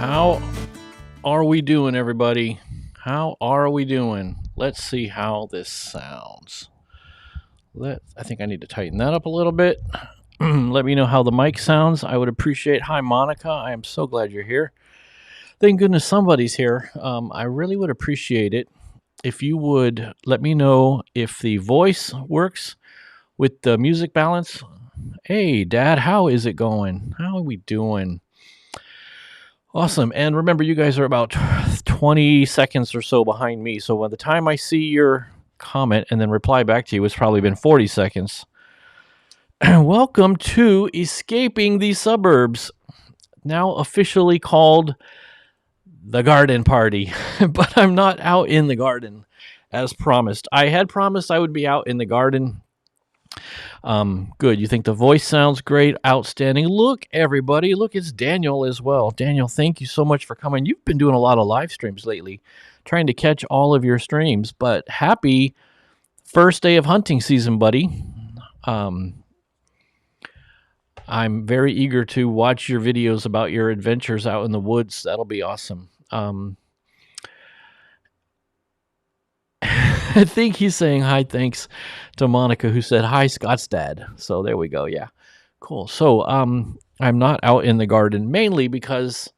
How are we doing, everybody? How are we doing? Let's see how this sounds. I think I need to tighten that up a little bit. Let me know how the mic sounds. I would appreciate. Hi, Monica. I am so glad you're here. Thank goodness somebody's here. I really would appreciate it if you would let me know if the voice works with the music balance. Hey, Dad, how is it going? How are we doing? Awesome. And remember, you guys are about 20 seconds or so behind me. So by the time I see your comment and then reply back to you, it's probably been 40 seconds. Welcome to Escaping the Suburbs, now officially called the Garden Party. But I'm not out in the garden as promised. I had promised I would be out in the garden. Good. You think the voice sounds great? Outstanding. Look, everybody. Look, it's Daniel as well. Daniel, thank you so much for coming. You've been doing a lot of live streams lately, trying to catch all of your streams. But happy first day of hunting season, buddy. I'm very eager to watch your videos about your adventures out in the woods. That'll be awesome. I think he's saying hi, thanks to Monica, who said hi, Scott's dad. So there we go. Yeah, cool. So I'm not out in the garden mainly because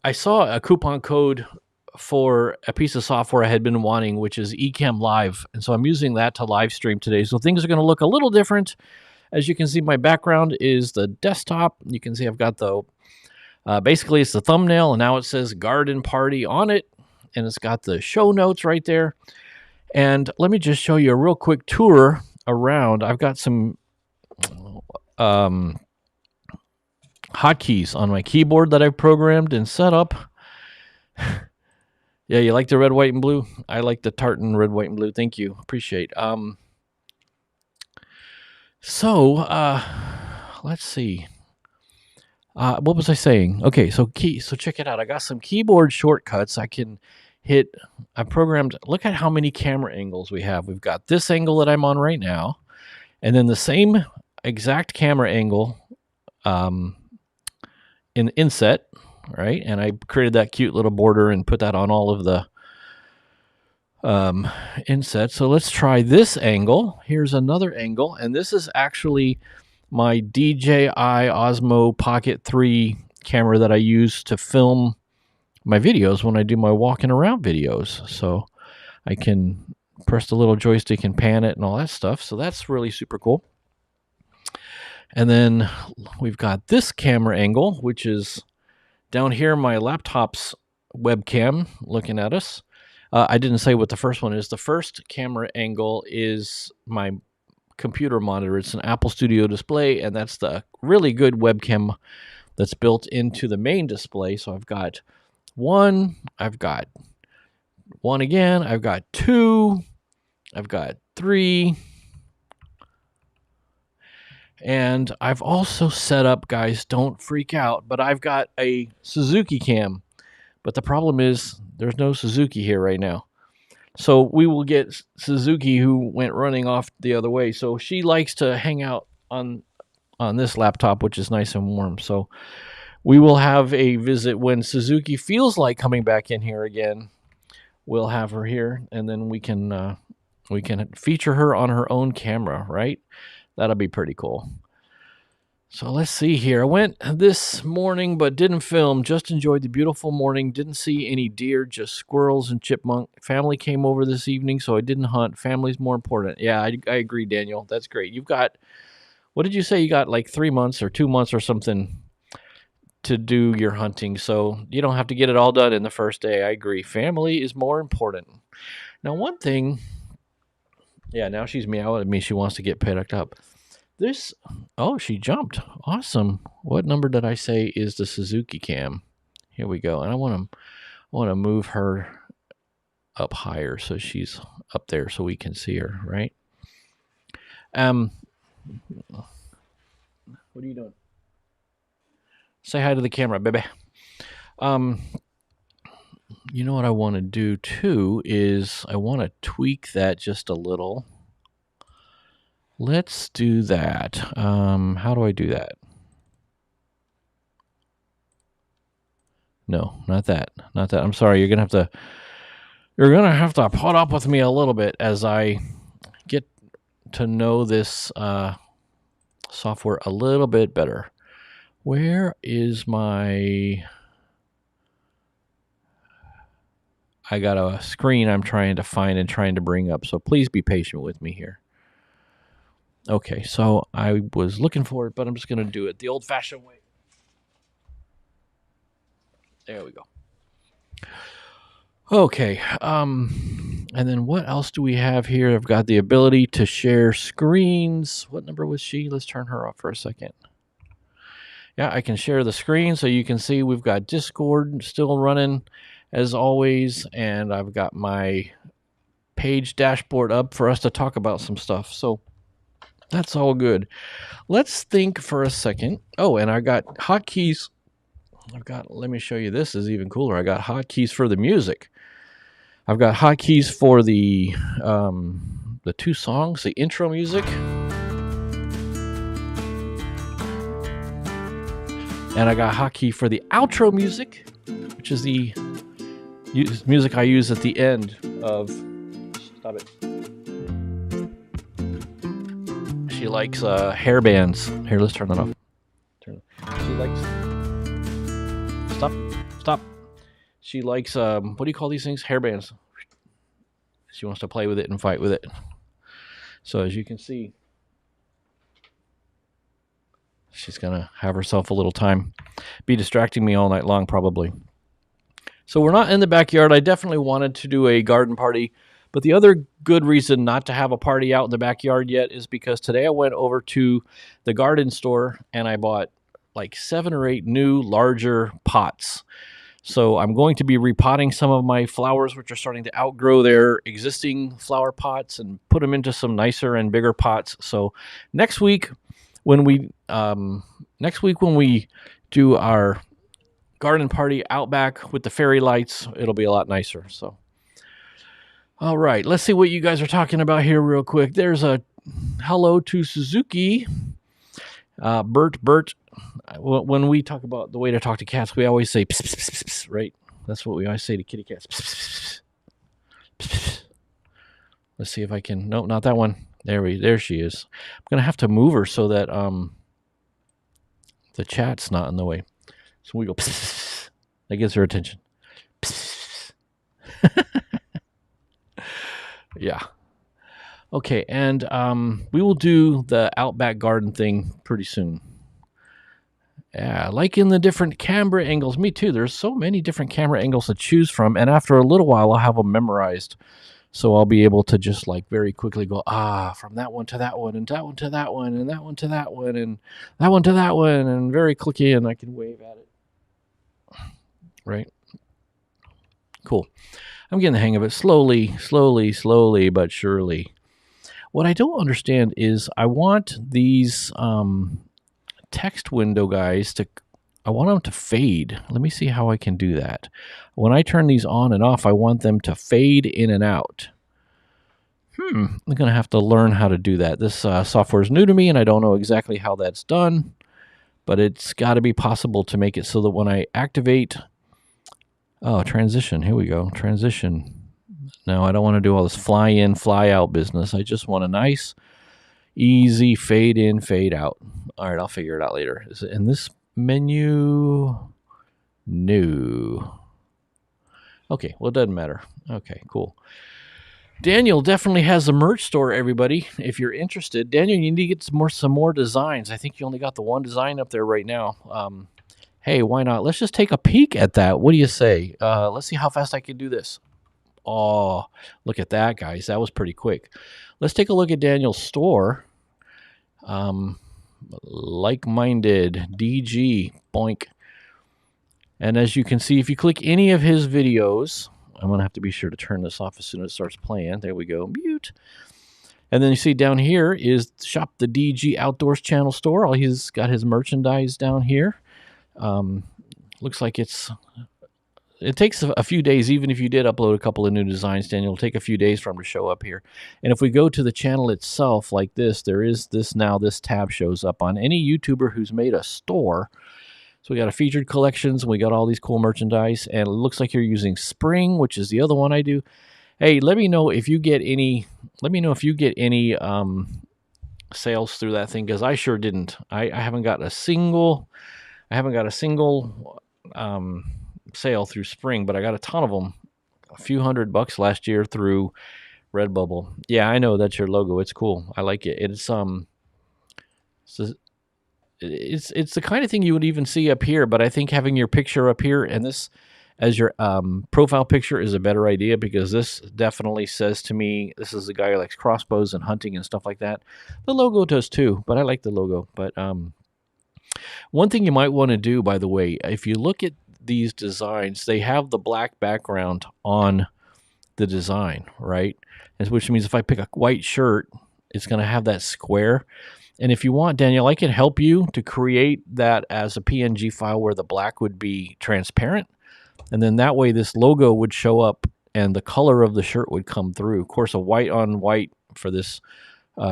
I saw a coupon code for a piece of software I had been wanting, which is Ecamm Live, and so I'm using that to live stream today. So things are going to look a little different. As you can see, my background is the desktop. You can see I've got the basically it's the thumbnail, and now it says Garden Party on it, and it's got the show notes right there. And let me just show you a real quick tour around. I've got some hotkeys on my keyboard that I've programmed and set up. Yeah, you like the red, white, and blue? I like the tartan red, white, and blue. Thank you. Appreciate. Let's see. What was I saying? Okay, so check it out. I got some keyboard shortcuts I can hit. I programmed. Look at how many camera angles we have. We've got this angle that I'm on right now, and then the same exact camera angle in inset, right? And I created that cute little border and put that on all of the inset. So let's try this angle. Here's another angle, and this is actually my DJI Osmo Pocket 3 camera that I use to film my videos when I do my walking around videos. So I can press the little joystick and pan it and all that stuff. So that's really super cool. And then we've got this camera angle, which is down here, my laptop's webcam looking at us. I didn't say what the first one is. The first camera angle is my computer monitor. It's an Apple Studio display, and that's the really good webcam that's built into the main display. So I've got one, I've got one again, I've got two, I've got three, and I've also set up, guys, don't freak out, but I've got a Suzuki cam. But the problem is there's no Suzuki here right now. So we will get Suzuki, who went running off the other way. So she likes to hang out on this laptop, which is nice and warm. So we will have a visit when Suzuki feels like coming back in here again. We'll have her here, and then we can feature her on her own camera, right? That'll be pretty cool. So let's see here. I went this morning but didn't film. Just enjoyed the beautiful morning. Didn't see any deer, just squirrels and chipmunk. Family came over this evening, so I didn't hunt. Family's more important. Yeah, I agree, Daniel. That's great. You've got, what did you say? You got like 3 months or 2 months or something to do your hunting, so you don't have to get it all done in the first day. I agree. Family is more important. Now, one thing, yeah, now she's meowing at me. She wants to get picked up. She jumped. Awesome. What number did I say is the Suzuki cam? Here we go. And I want to move her up higher so she's up there so we can see her, right? What are you doing? Say hi to the camera, baby. You know what I want to do too is I want to tweak that just a little. Let's do that. How do I do that? No, not that. Not that. I'm sorry. You're gonna have to put up with me a little bit as I get to know this software a little bit better. Where is my... I got a screen I'm trying to find and trying to bring up, so please be patient with me here. Okay, so I was looking for it, but I'm just going to do it the old-fashioned way. There we go. Okay, and then what else do we have here? I've got the ability to share screens. What number was she? Let's turn her off for a second. Yeah, I can share the screen so you can see we've got Discord still running as always, and I've got my page dashboard up for us to talk about some stuff. So that's all good. Let's think for a second. Oh, and I got hotkeys. Let me show you, this is even cooler. I got hotkeys for the music. I've got hotkeys for the 2 songs, the intro music. And I got a hotkey for the outro music, which is the music I use at the end of... Stop it. She likes hair bands. Here, let's turn that off. She likes... Stop. She likes, what do you call these things? Hair bands. She wants to play with it and fight with it. So as you can see, she's going to have herself a little time. Be distracting me all night long, probably. So we're not in the backyard. I definitely wanted to do a garden party. But the other good reason not to have a party out in the backyard yet is because today I went over to the garden store and I bought like 7 or 8 new, larger pots. So I'm going to be repotting some of my flowers, which are starting to outgrow their existing flower pots, and put them into some nicer and bigger pots. So next week when we do our garden party out back with the fairy lights, it'll be a lot nicer. So, all right, let's see what you guys are talking about here real quick. There's a hello to Suzuki. Bert. When we talk about the way to talk to cats, we always say pss, pss, pss, pss, right? That's what we always say to kitty cats. Pss, pss, pss, pss, pss. Let's see if I can... Nope, not that one. There she is. I'm going to have to move her so that the chat's not in the way. So we go pss, pss, pss. That gets her attention. Pss, pss. Yeah. Okay, and we will do the Outback Garden thing pretty soon. Yeah, like in the different camera angles. Me too. There's so many different camera angles to choose from, and after a little while, I'll have them memorized. So I'll be able to just like very quickly go, from that one to that one, and that one to that one, and that one to that one, and that one to that one, and very clicky, and I can wave at it. Right? Cool. I'm getting the hang of it slowly, but surely. What I don't understand is I want these text window guys I want them to fade. Let me see how I can do that. When I turn these on and off, I want them to fade in and out. I'm going to have to learn how to do that. This software is new to me, and I don't know exactly how that's done, but it's got to be possible to make it so that when I activate... Oh, transition. Here we go. Transition. No, I don't want to do all this fly in, fly out business. I just want a nice, easy fade in, fade out. All right, I'll figure it out later. Is it in this menu? No. Okay, well, it doesn't matter. Okay, cool. Daniel definitely has a merch store, everybody. If you're interested, Daniel, you need to get some more designs. I think you only got the one design up there right now. Hey, why not? Let's just take a peek at that. What do you say? Let's see how fast I can do this. Oh, look at that, guys. That was pretty quick. Let's take a look at Daniel's store. Like-minded, DG, boink. And as you can see, if you click any of his videos, I'm going to have to be sure to turn this off as soon as it starts playing. There we go. Mute. And then you see down here is Shop the DG Outdoors Channel Store. He's got his merchandise down here. Looks like it takes a few days, even if you did upload a couple of new designs, Daniel, it'll take a few days for them to show up here. And if we go to the channel itself like this, there is this tab shows up on any YouTuber who's made a store. So we got a featured collections, and we got all these cool merchandise, and it looks like you're using Spring, which is the other one I do. Hey, let me know if you get any. Let me know if you get any sales through that thing, because I sure didn't. I haven't got a single. I haven't got a single sale through Spring, but I got a ton of them. A few $100 last year through Redbubble. Yeah, I know that's your logo. It's cool. I like it. It's the kind of thing you would even see up here, but I think having your picture up here and this as your profile picture is a better idea, because this definitely says to me, this is a guy who likes crossbows and hunting and stuff like that. The logo does too, but I like the logo. But one thing you might want to do, by the way, if you look at these designs, they have the black background on the design, right? Which means if I pick a white shirt, it's going to have that square. And if you want, Daniel, I can help you to create that as a PNG file where the black would be transparent. And then that way this logo would show up and the color of the shirt would come through. Of course, a white on white for this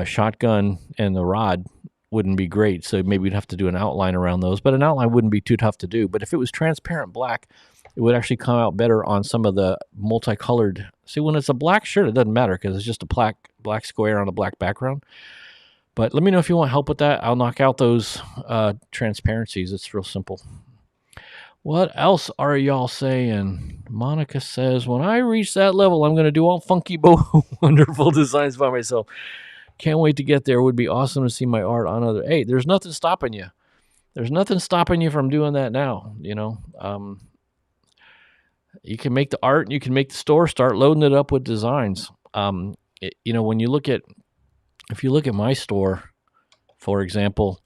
shotgun and the rod wouldn't be great. So maybe we'd have to do an outline around those. But an outline wouldn't be too tough to do. But if it was transparent black, it would actually come out better on some of the multicolored. See, when it's a black shirt, it doesn't matter because it's just a black square on a black background. But let me know if you want help with that. I'll knock out those transparencies. It's real simple. What else are y'all saying? Monica says, when I reach that level, I'm going to do all funky, wonderful designs by myself. Can't wait to get there. It would be awesome to see my art on other. Hey, there's nothing stopping you. There's nothing stopping you from doing that now. You know, you can make the art, you can make the store, start loading it up with designs. You know, when you look at, if you look at my store, for example,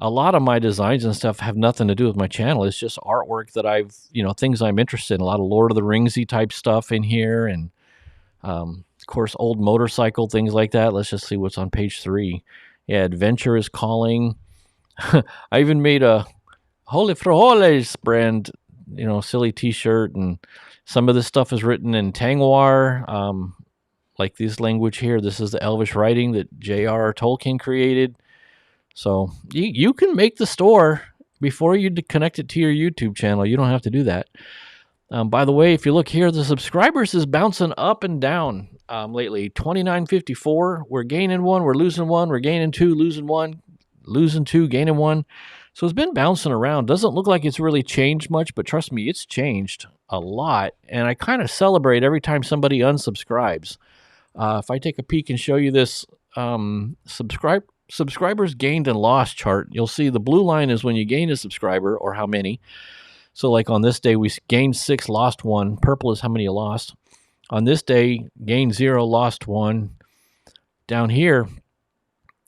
a lot of my designs and stuff have nothing to do with my channel. It's just artwork that I've, you know, things I'm interested in. A lot of Lord of the Ringsy type stuff in here, and of course, old motorcycle things like that. Let's just see what's on page 3. Yeah, Adventure is Calling. I even made a Holy Frijoles brand, you know, silly T-shirt, and some of this stuff is written in Tangwar, like this language here. This is the Elvish writing that J.R.R. Tolkien created. So you can make the store before you connect it to your YouTube channel. You don't have to do that. By the way, if you look here, the subscribers is bouncing up and down lately. 2954. We're gaining 1, we're losing 1, we're gaining 2, losing 1, losing 2, gaining 1. So it's been bouncing around. Doesn't look like it's really changed much, but trust me, it's changed a lot. And I kind of celebrate every time somebody unsubscribes. If I take a peek and show you this subscribers gained and lost chart, you'll see the blue line is when you gain a subscriber or how many. So like on this day, we gained 6, lost 1. Purple is how many you lost. On this day, gained 0, lost 1. Down here,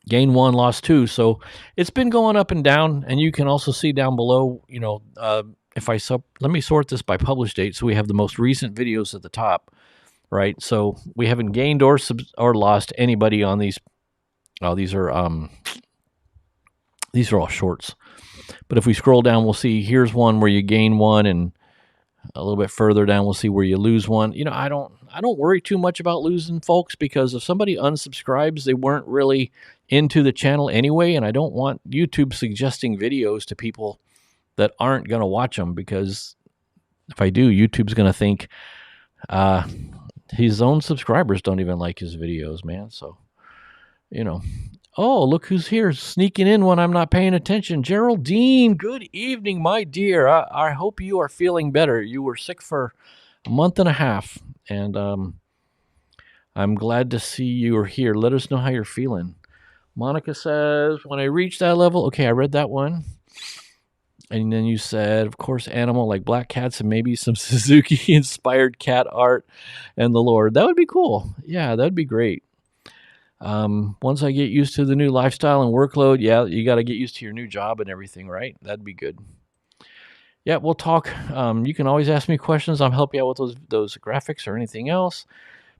gain 1, lost 2. So it's been going up and down. And you can also see down below, you know, if I let me sort this by publish date. So we have the most recent videos at the top, right? So we haven't gained or lost anybody on these. Oh, these are all shorts. But if we scroll down, we'll see here's one where you gain 1, and a little bit further down, we'll see where you lose 1. You know, I don't worry too much about losing folks, because if somebody unsubscribes, they weren't really into the channel anyway, and I don't want YouTube suggesting videos to people that aren't going to watch them, because if I do, YouTube's going to think his own subscribers don't even like his videos, man. So, you know. Oh, look who's here, sneaking in when I'm not paying attention. Geraldine, good evening, my dear. I hope you are feeling better. You were sick for a month and a half, and I'm glad to see you are here. Let us know how you're feeling. Monica says, when I reach that level, okay, I read that one. And then you said, of course, animal like black cats and maybe some Suzuki-inspired cat art and the Lord. That would be cool. Yeah, that would be great. Once I get used to the new lifestyle and workload, yeah, you got to get used to your new job and everything, right? That'd be good. Yeah, we'll talk. You can always ask me questions. I'll help you out with those graphics or anything else.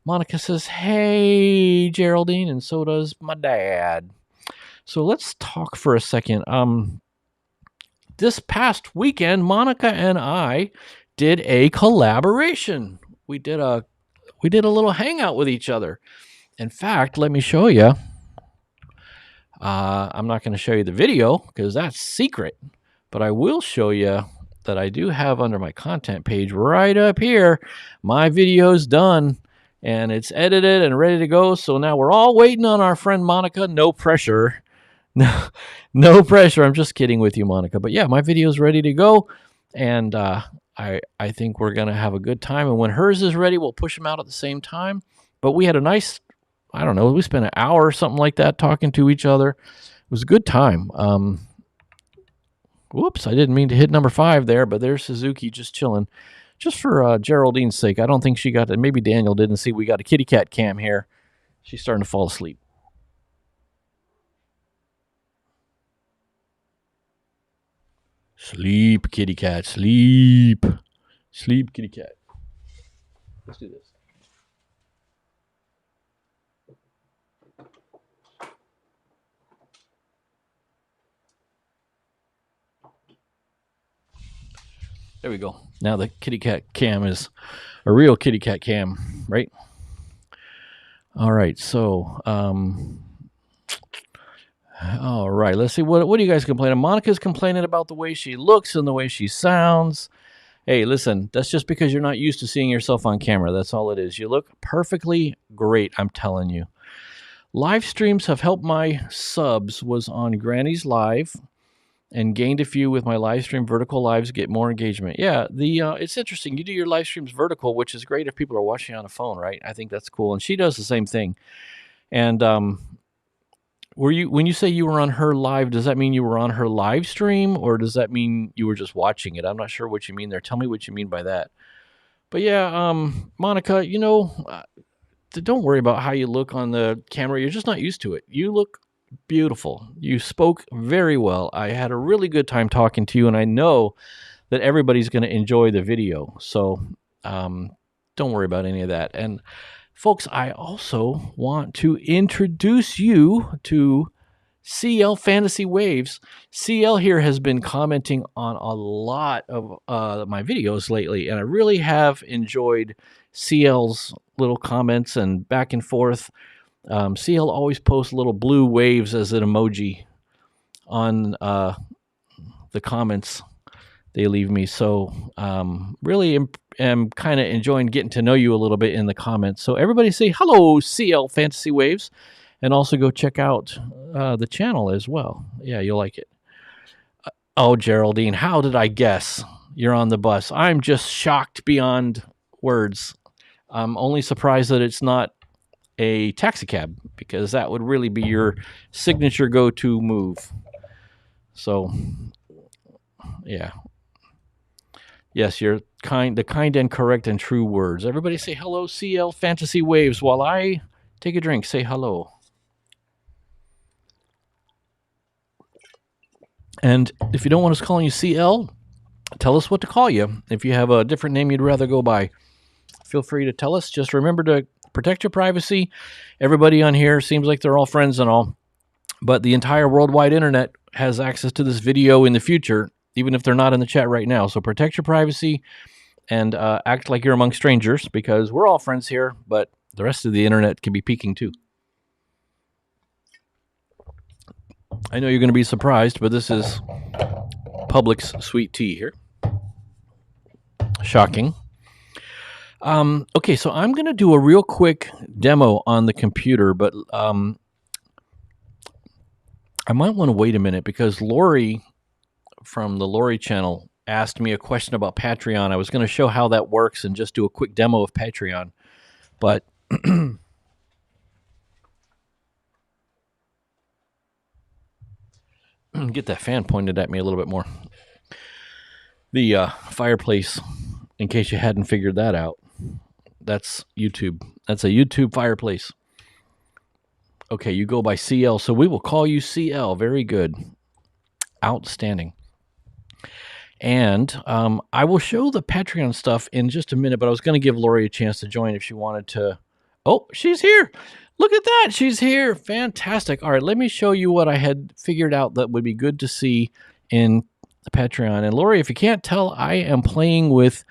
Monica says, hey, Geraldine, and so does my dad. So let's talk for a second. This past weekend, Monica and I did a collaboration. We did a little hangout with each other. In fact, let me show you. I'm not going to show you the video because that's secret. But I will show you that I do have under my content page right up here, my video's done and it's edited and ready to go. So now we're all waiting on our friend Monica. No pressure. No, no pressure. I'm just kidding with you, Monica. But yeah, my video's ready to go. And I think we're going to have a good time. And when hers is ready, we'll push them out at the same time. But we had a nice, I don't know, we spent an hour or something like that talking to each other. It was a good time. Whoops, I didn't mean to hit number 5 there, but there's Suzuki just chilling. Just for Geraldine's sake, I don't think she got it. Maybe Daniel didn't see we got a kitty cat cam here. She's starting to fall asleep. Sleep, kitty cat, sleep. Sleep, kitty cat. Let's do this. There we go. Now the kitty cat cam is a real kitty cat cam, right? All right, so all right, let's see. What are you guys complaining? Monica's complaining about the way she looks and the way she sounds. Hey, listen, that's just because you're not used to seeing yourself on camera. That's all it is. You look perfectly great, I'm telling you. Live streams have helped my subs. Was on Granny's Live and gained a few with my live stream. Vertical lives get more engagement. Yeah, it's interesting. You do your live streams vertical, which is great if people are watching on a phone, right? I think that's cool. And she does the same thing. And when you say you were on her live, does that mean you were on her live stream, or does that mean you were just watching it? I'm not sure what you mean there. Tell me what you mean by that. But yeah, Monica, don't worry about how you look on the camera. You're just not used to it. You look beautiful. You spoke very well. I had a really good time talking to you, and I know that everybody's going to enjoy the video. So don't worry about any of that. And folks, I also want to introduce you to CL Fantasy Waves. CL here has been commenting on a lot of my videos lately, and I really have enjoyed CL's little comments and back and forth. CL always posts little blue waves as an emoji on the comments they leave me. So really am kind of enjoying getting to know you a little bit in the comments. So everybody say hello, CL Fantasy Waves, and also go check out the channel as well. Yeah, you'll like it. Oh, Geraldine, how did I guess you're on the bus? I'm just shocked beyond words. I'm only surprised that it's not a taxi cab, because that would really be your signature go-to move. So, yeah. Yes, you're the kind and correct and true words. Everybody say hello, CL Fantasy Waves, while I take a drink. Say hello. And if you don't want us calling you CL, tell us what to call you. If you have a different name you'd rather go by, feel free to tell us. Just remember to protect your privacy. Everybody on here seems like they're all friends and all, but the entire worldwide internet has access to this video in the future, even if they're not in the chat right now. So protect your privacy and act like you're among strangers, because we're all friends here, but the rest of the internet can be peeking too. I know you're going to be surprised, but this is Publix sweet tea here. Shocking. Okay, so I'm going to do a real quick demo on the computer, but I might want to wait a minute, because Lori from the Lori channel asked me a question about Patreon. I was going to show how that works and just do a quick demo of Patreon, but get that fan pointed at me a little bit more. The fireplace, in case you hadn't figured that out, that's YouTube. That's a YouTube fireplace. Okay, you go by CL, so we will call you CL. Very good. Outstanding. And I will show the Patreon stuff in just a minute, but I was going to give Lori a chance to join if she wanted to. Oh, she's here. Look at that. She's here. Fantastic. All right, let me show you what I had figured out that would be good to see in Patreon. And Lori, if you can't tell, I am playing with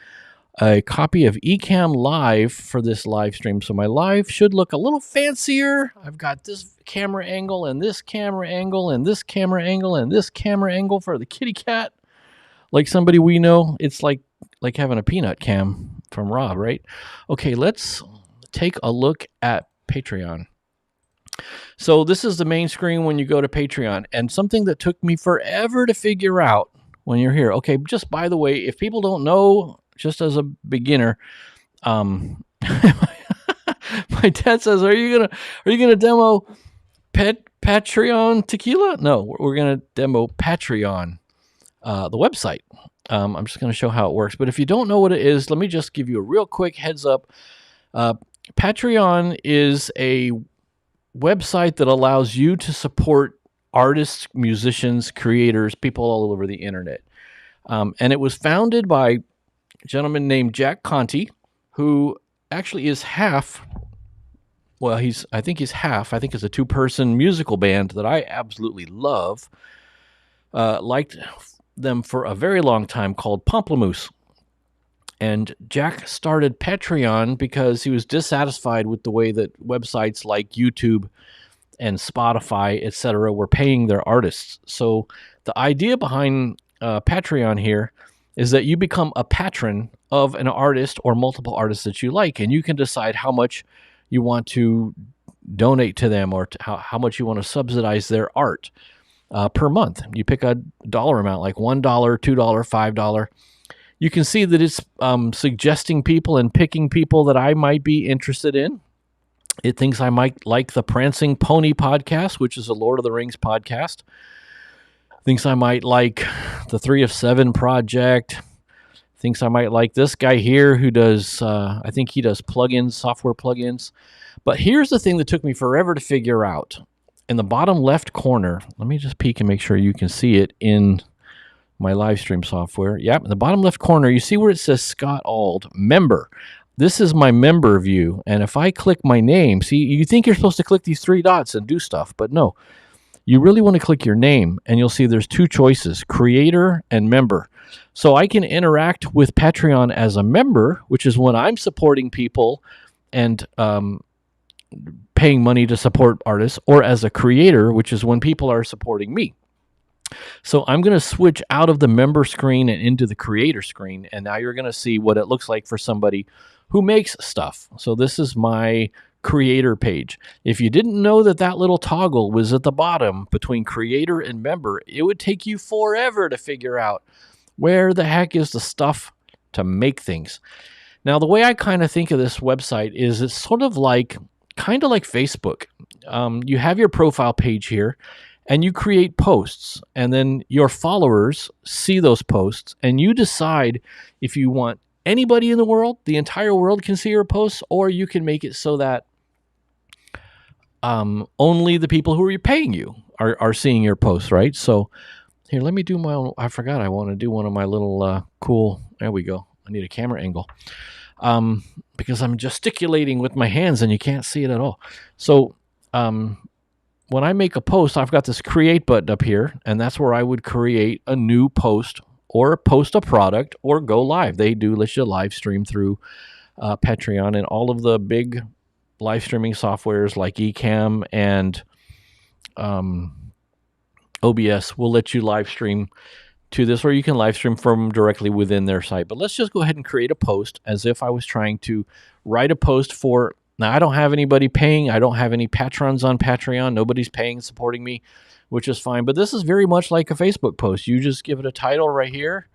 a copy of Ecamm Live for this live stream. So my live should look a little fancier. I've got this camera angle and this camera angle and this camera angle and this camera angle for the kitty cat. like somebody we know. It's like having a peanut cam from Rob, right? Okay, let's take a look at Patreon. So this is the main screen when you go to Patreon, and something that took me forever to figure out when you're here. Okay, just by the way, if people don't know, just as a beginner, my dad says, "Are you gonna demo Patreon tequila?" No, we're gonna demo Patreon, the website. I'm just gonna show how it works. But if you don't know what it is, let me just give you a real quick heads up. Patreon is a website that allows you to support artists, musicians, creators, people all over the internet. And it was founded by a gentleman named Jack Conte, who actually is half. Well, I think he's half. I think it's a two-person musical band that I absolutely love. Liked them for a very long time, called Pomplamoose. And Jack started Patreon because he was dissatisfied with the way that websites like YouTube and Spotify, etc., were paying their artists. So the idea behind Patreon here is that you become a patron of an artist or multiple artists that you like, and you can decide how much you want to donate to them, or how much you want to subsidize their art per month. You pick a dollar amount, like $1, $2, $5. You can see that it's suggesting people and picking people that I might be interested in. It thinks I might like the Prancing Pony podcast, which is a Lord of the Rings podcast. Thinks I might like the 3 of 7 project. Thinks I might like this guy here who does, I think he does plugins, software plugins. But here's the thing that took me forever to figure out. In the bottom left corner, let me just peek and make sure you can see it in my live stream software. Yep, in the bottom left corner, you see where it says Scott Auld, member. This is my member view, and if I click my name, see, you think you're supposed to click these 3 dots and do stuff, but no. You really want to click your name, and you'll see there's 2 choices, creator and member. So I can interact with Patreon as a member, which is when I'm supporting people and paying money to support artists, or as a creator, which is when people are supporting me. So I'm going to switch out of the member screen and into the creator screen, and now you're going to see what it looks like for somebody who makes stuff. So this is my creator page. If you didn't know that little toggle was at the bottom between creator and member, it would take you forever to figure out where the heck is the stuff to make things. Now, the way I kind of think of this website is it's sort of like Facebook. You have your profile page here, and you create posts, and then your followers see those posts, and you decide if you want anybody in the world, the entire world can see your posts, or you can make it so that only the people who are paying you are seeing your posts, right? So here, let me do my own. I forgot I want to do one of my little cool. There we go. I need a camera angle because I'm gesticulating with my hands and you can't see it at all. So when I make a post, I've got this create button up here, and that's where I would create a new post or post a product or go live. They do let you live stream through Patreon, and all of the big live streaming softwares like Ecamm and OBS will let you live stream to this, or you can live stream from directly within their site. But let's just go ahead and create a post as if I was trying to write a post for. Now, I don't have anybody paying. I don't have any patrons on Patreon. Nobody's paying, supporting me, which is fine. But this is very much like a Facebook post. You just give it a title right here.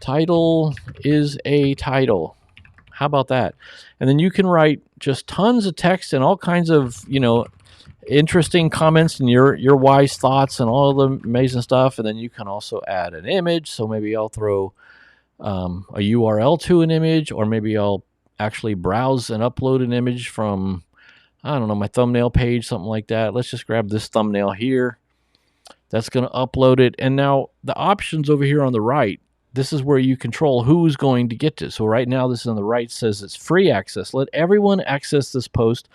Title is a title. How about that? And then you can write just tons of text and all kinds of, interesting comments and your wise thoughts and all the amazing stuff. And then you can also add an image. So maybe I'll throw a URL to an image, or maybe I'll actually browse and upload an image from, I don't know, my thumbnail page, something like that. Let's just grab this thumbnail here. That's going to upload it. And now the options over here on the right, this is where you control who's going to get this. So right now, this on the right says it's free access. Let everyone access this post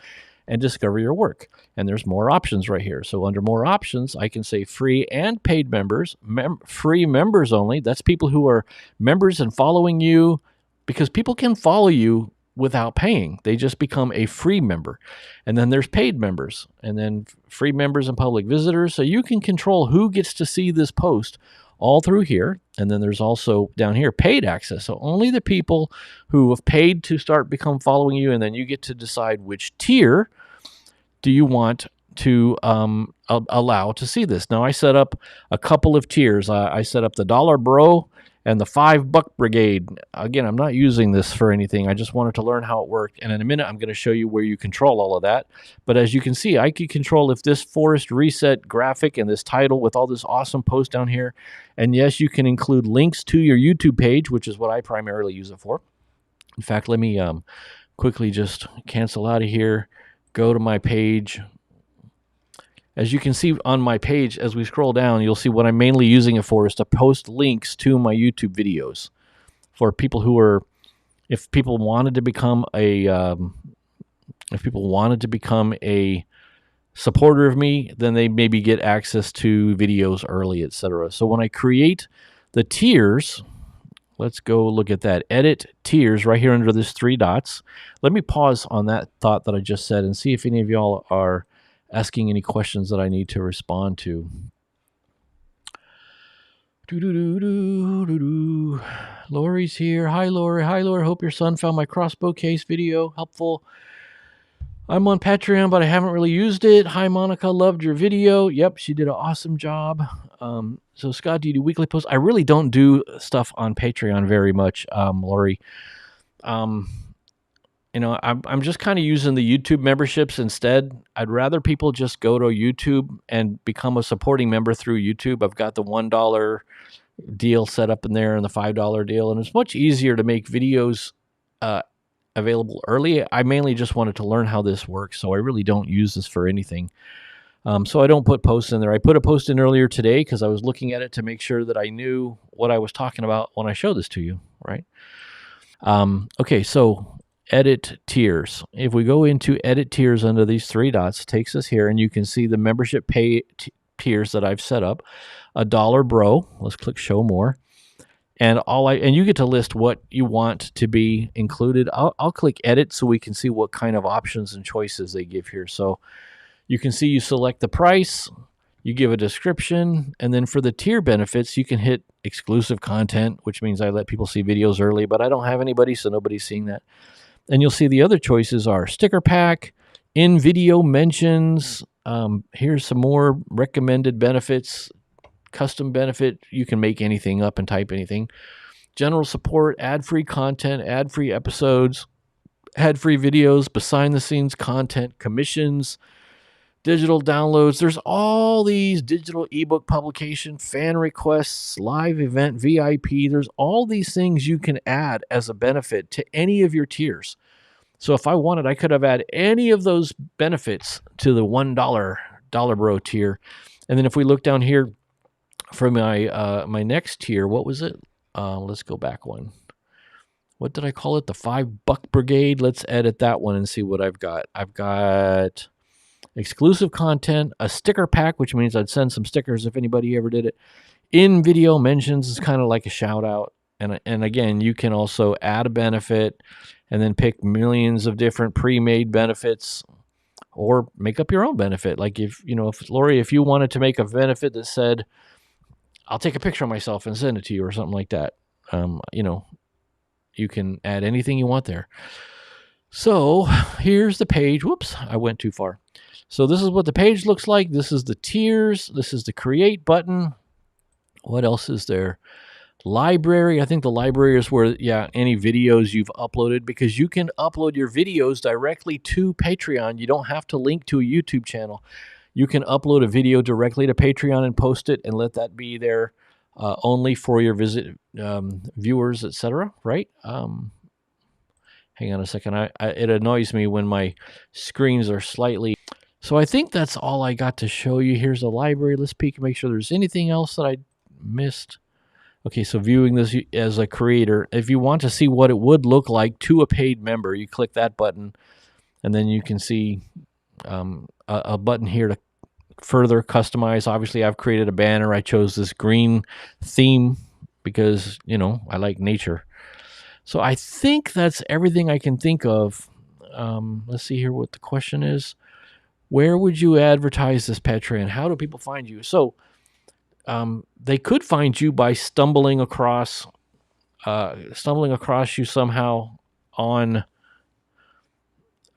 and discover your work. And there's more options right here. So under more options, I can say free and paid members, free members only. That's people who are members and following you, because people can follow you without paying. They just become a free member. And then there's paid members, and then free members and public visitors. So you can control who gets to see this post all through here. And then there's also down here paid access. So only the people who have paid to become following you, and then you get to decide which tier do you want to allow to see this. Now I set up a couple of tiers. I set up the $1 Bro and the $5 Brigade. Again, I'm not using this for anything. I just wanted to learn how it worked. And in a minute, I'm going to show you where you control all of that. But as you can see, I can control if this forest reset graphic and this title with all this awesome post down here. And yes, you can include links to your YouTube page, which is what I primarily use it for. In fact, let me quickly just cancel out of here. Go to my page. As you can see on my page, as we scroll down, you'll see what I'm mainly using it for is to post links to my YouTube videos for people who are, if people wanted to become a supporter of me, then they maybe get access to videos early, etc. So when I create the tiers, let's go look at that. Edit tiers right here under this 3 dots. Let me pause on that thought that I just said and see if any of y'all are asking any questions that I need to respond to. Lori's here. Hi, Lori. Hi, Lori. Hope your son found my crossbow case video helpful. I'm on Patreon, but I haven't really used it. Hi, Monica. Loved your video. Yep, she did an awesome job. So, Scott, do you do weekly posts? I really don't do stuff on Patreon very much, Lori. I'm just kind of using the YouTube memberships instead. I'd rather people just go to YouTube and become a supporting member through YouTube. I've got the $1 deal set up in there and the $5 deal, and it's much easier to make videos available early. I mainly just wanted to learn how this works, so I really don't use this for anything. So I don't put posts in there. I put a post in earlier today because I was looking at it to make sure that I knew what I was talking about when I show this to you, right? Okay, so edit tiers. If we go into edit tiers under these 3 dots, it takes us here, and you can see the membership pay tiers that I've set up. $1 Bro. Let's click show more. And you get to list what you want to be included. I'll click edit so we can see what kind of options and choices they give here. So you can see you select the price, you give a description, and then for the tier benefits, you can hit exclusive content, which means I let people see videos early, but I don't have anybody, so nobody's seeing that. And you'll see the other choices are sticker pack, in-video mentions, here's some more recommended benefits, custom benefit, you can make anything up and type anything. General support, ad-free content, ad-free episodes, ad-free videos, behind-the-scenes content, commissions, digital downloads. There's all these digital ebook publication, fan requests, live event, VIP. There's all these things you can add as a benefit to any of your tiers. So if I wanted, I could have added any of those benefits to the $1 Bro tier. And then if we look down here for my my next tier, what was it? Let's go back one. What did I call it? The $5 Brigade. Let's edit that one and see what I've got. I've got exclusive content, a sticker pack, which means I'd send some stickers if anybody ever did it. In video mentions is kind of like a shout out. And again, you can also add a benefit and then pick millions of different pre-made benefits or make up your own benefit. Like if Lori, if you wanted to make a benefit that said, I'll take a picture of myself and send it to you or something like that. You can add anything you want there. So here's the page. Whoops, I went too far. So this is what the page looks like. This is the tiers. This is the create button. What else is there? Library. I think the library is where, any videos you've uploaded, because you can upload your videos directly to Patreon. You don't have to link to a YouTube channel. You can upload a video directly to Patreon and post it and let that be there only for your viewers, etc. Right? Hang on a second. It annoys me when my screens are slightly. So I think that's all I got to show you. Here's the library. Let's peek and make sure there's anything else that I missed. Okay, so viewing this as a creator, if you want to see what it would look like to a paid member, you click that button, and then you can see a button here to further customize. Obviously, I've created a banner. I chose this green theme because, I like nature. So I think that's everything I can think of. Let's see here what the question is. Where would you advertise this, Patreon? How do people find you? So they could find you by stumbling across you somehow on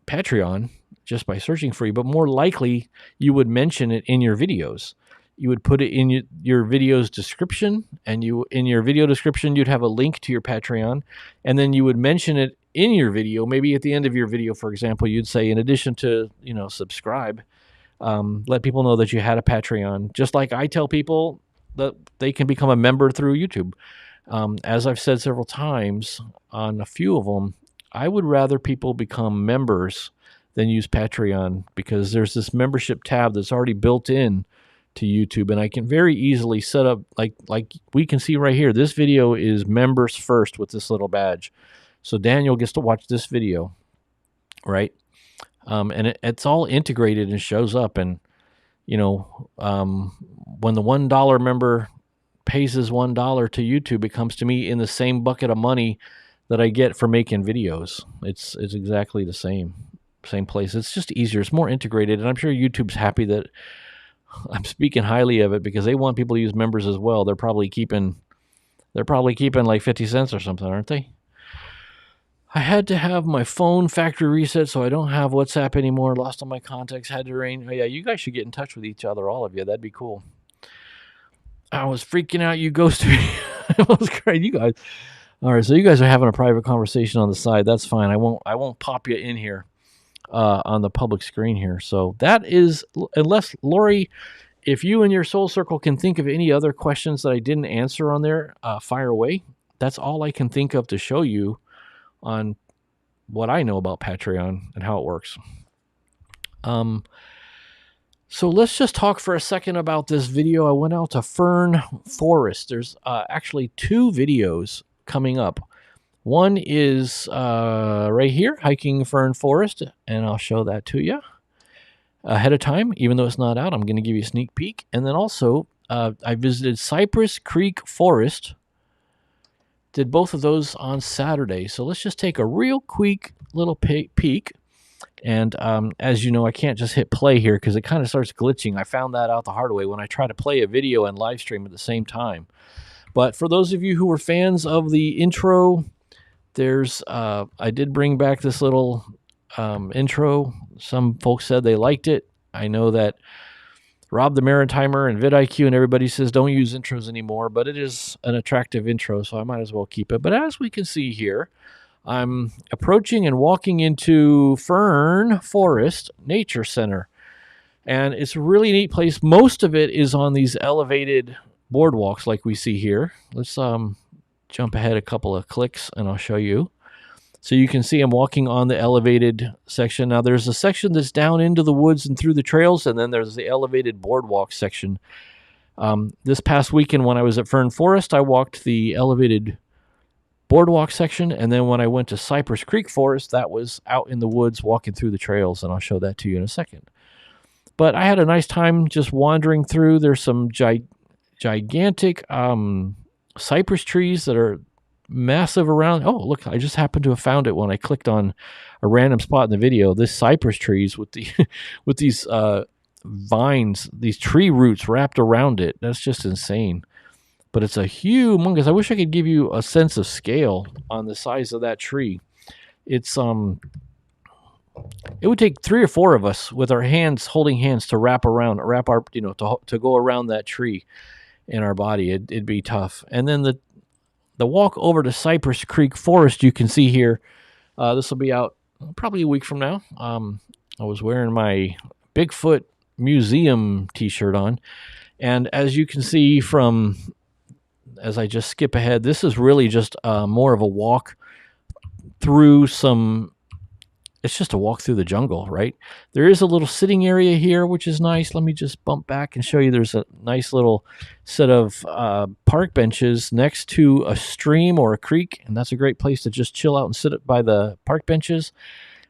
Patreon, just by searching for you, but more likely you would mention it in your videos. You would put it in your video's description, and in your video description you'd have a link to your Patreon, and then you would mention it in your video. Maybe at the end of your video, for example, you'd say, in addition to, subscribe, let people know that you had a Patreon, just like I tell people that they can become a member through YouTube. As I've said several times on a few of them, I would rather people become members than use Patreon, because there's this membership tab that's already built in to YouTube, and I can very easily set up, like we can see right here, this video is members first with this little badge. So Daniel gets to watch this video, right? And it's all integrated and shows up. And, when the $1 member pays his $1 to YouTube, it comes to me in the same bucket of money that I get for making videos. It's exactly the same place. It's just easier. It's more integrated. And I'm sure YouTube's happy that I'm speaking highly of it, because they want people to use members as well. They're probably keeping like 50 cents or something, aren't they? I had to have my phone factory reset, so I don't have WhatsApp anymore. Lost all my contacts, had to arrange. Oh yeah, you guys should get in touch with each other, all of you. That'd be cool. I was freaking out. You ghosted me. It was great. You guys. All right, so you guys are having a private conversation on the side. That's fine. I won't pop you in here on the public screen here. So that is, unless Lori, if you and your soul circle can think of any other questions that I didn't answer on there, fire away. That's all I can think of to show you on what I know about Patreon and how it works. So let's just talk for a second about this video. I went out to Fern Forest. There's actually 2 videos coming up. One is right here, hiking Fern Forest, and I'll show that to you ahead of time. Even though it's not out, I'm going to give you a sneak peek. And then also, I visited Cypress Creek Forest. Did both of those on Saturday. So let's just take a real quick little peek. And as you know, I can't just hit play here because it kind of starts glitching. I found that out the hard way when I try to play a video and live stream at the same time. But for those of you who were fans of the intro, I did bring back this little intro. Some folks said they liked it. I know that Rob the Maritimer and vidIQ and everybody says don't use intros anymore, but it is an attractive intro, so I might as well keep it. But as we can see here, I'm approaching and walking into Fern Forest Nature Center, and it's a really neat place. Most of it is on these elevated boardwalks like we see here. Let's jump ahead a couple of clicks and I'll show you. So you can see I'm walking on the elevated section. Now there's a section that's down into the woods and through the trails, and then there's the elevated boardwalk section. This past weekend when I was at Fern Forest, I walked the elevated boardwalk section, and then when I went to Cypress Creek Forest, that was out in the woods walking through the trails, and I'll show that to you in a second. But I had a nice time just wandering through. There's some gigantic cypress trees that are massive around. Oh, look, I just happened to have found it when I clicked on a random spot in the video. This cypress trees with the with these vines, these tree roots wrapped around it. That's just insane. But it's a humongous. I wish I could give you a sense of scale on the size of that tree. It's it would take 3 or 4 of us with our hands holding hands to wrap our to go around that tree in our body. It'd be tough. And then the walk over to Cypress Creek Forest, you can see here, this will be out probably a week from now. I was wearing my Bigfoot Museum t-shirt on, and as you can see from, as I just skip ahead, this is really just more of a walk through it's just a walk through the jungle, right? There is a little sitting area here, which is nice. Let me just bump back and show you. There's a nice little set of park benches next to a stream or a creek, and that's a great place to just chill out and sit by the park benches.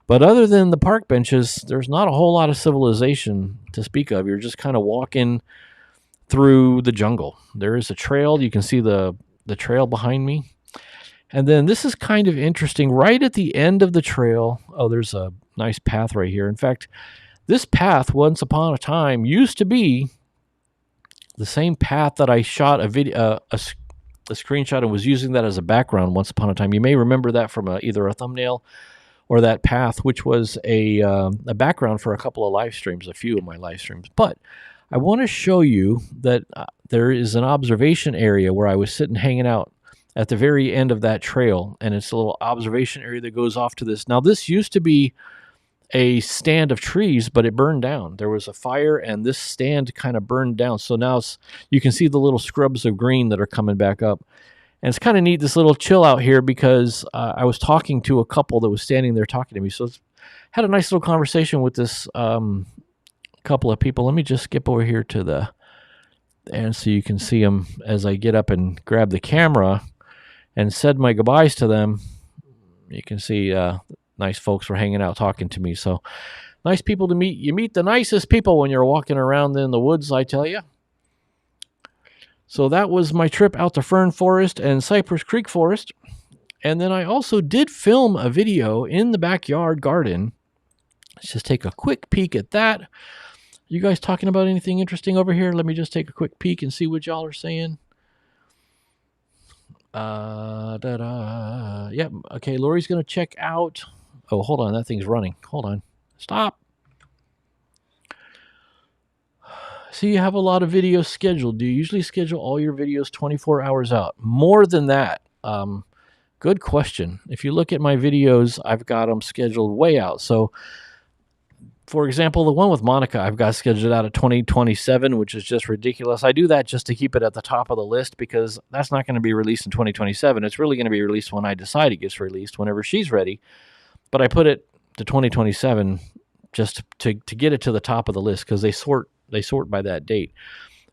But other than the park benches, there's not a whole lot of civilization to speak of. You're just kind of walking through the jungle. There is a trail. You can see the trail behind me. And then this is kind of interesting. Right at the end of the trail, oh, there's a nice path right here. In fact, this path, once upon a time, used to be the same path that I shot a video, a screenshot, and was using that as a background once upon a time. You may remember that from either a thumbnail or that path, which was a background for a couple of live streams, a few of my live streams. But I want to show you that there is an observation area where I was sitting hanging out at the very end of that trail, and it's a little observation area that goes off to this. Now, this used to be a stand of trees, but it burned down. There was a fire, and this stand kind of burned down. So now you can see the little scrubs of green that are coming back up. And it's kind of neat, this little chill out here, because I was talking to a couple that was standing there talking to me. So had a nice little conversation with this couple of people. Let me just skip over here to the, and so you can see them as I get up and grab the camera and said my goodbyes to them. You can see nice folks were hanging out talking to me. So nice people to meet. You meet the nicest people when you're walking around in the woods, I tell you. So that was my trip out to Fern Forest and Cypress Creek Forest. And then I also did film a video in the backyard garden. Let's just take a quick peek at that. You guys talking about anything interesting over here? Let me just take a quick peek and see what y'all are saying. Yep. Okay, Lori's going to check out. Oh, hold on. That thing's running. Hold on. Stop. So you have a lot of videos scheduled. Do you usually schedule all your videos 24 hours out? More than that. Good question. If you look at my videos, I've got them scheduled way out. So, for example, the one with Monica, I've got scheduled out at 2027, which is just ridiculous. I do that just to keep it at the top of the list because that's not going to be released in 2027. It's really going to be released when I decide it gets released, whenever she's ready. But I put it to 2027 just to get it to the top of the list because they sort by that date.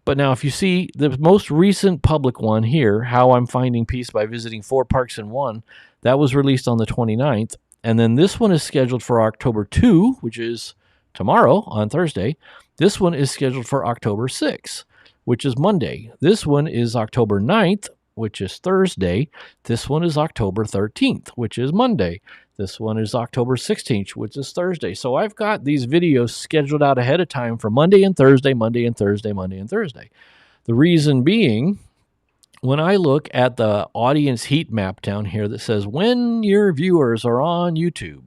But now if you see the most recent public one here, How I'm Finding Peace by Visiting 4 Parks in 1, that was released on the 29th. And then this one is scheduled for October 2, which is tomorrow on Thursday. This one is scheduled for October 6th, which is Monday. This one is October 9th, which is Thursday. This one is October 13th, which is Monday. This one is October 16th, which is Thursday. So I've got these videos scheduled out ahead of time for Monday and Thursday, Monday and Thursday, Monday and Thursday. The reason being, when I look at the audience heat map down here that says when your viewers are on YouTube,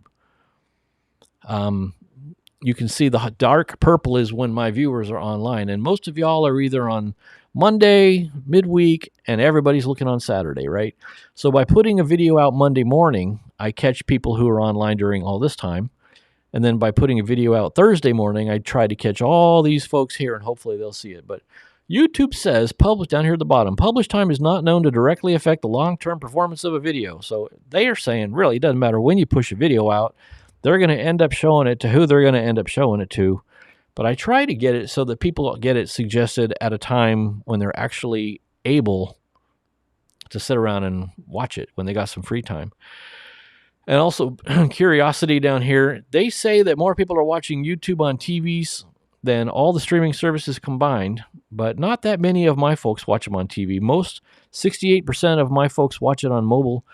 you can see the dark purple is when my viewers are online. And most of y'all are either on Monday, midweek, and everybody's looking on Saturday, right? So by putting a video out Monday morning, I catch people who are online during all this time. And then by putting a video out Thursday morning, I try to catch all these folks here and hopefully they'll see it. But YouTube says, publish down here at the bottom, publish time is not known to directly affect the long-term performance of a video. So they are saying, really, it doesn't matter when you push a video out, they're going to end up showing it to who they're going to end up showing it to. But I try to get it so that people get it suggested at a time when they're actually able to sit around and watch it when they got some free time. And also, curiosity down here, they say that more people are watching YouTube on TVs than all the streaming services combined, but not that many of my folks watch them on TV. Most, 68% of my folks watch it on mobile.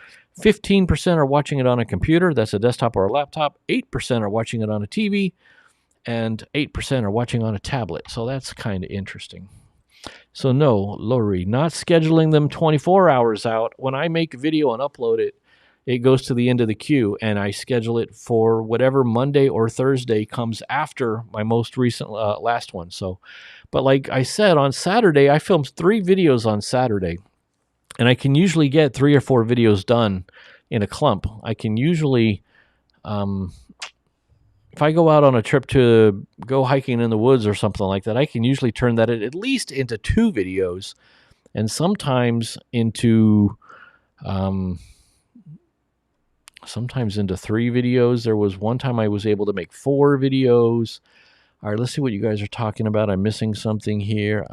15% are watching it on a computer, that's a desktop or a laptop. 8% are watching it on a TV, and 8% are watching on a tablet. So that's kind of interesting. So no, Lori, not scheduling them 24 hours out. When I make a video and upload it, it goes to the end of the queue, and I schedule it for whatever Monday or Thursday comes after my most recent last one. So, but like I said, on Saturday, I filmed 3 videos on Saturday. And I can usually get 3 or 4 videos done in a clump. I can usually, if I go out on a trip to go hiking in the woods or something like that, I can usually turn that at least into 2 videos and sometimes into 3 videos. There was one time I was able to make 4 videos. All right, let's see what you guys are talking about. I'm missing something here.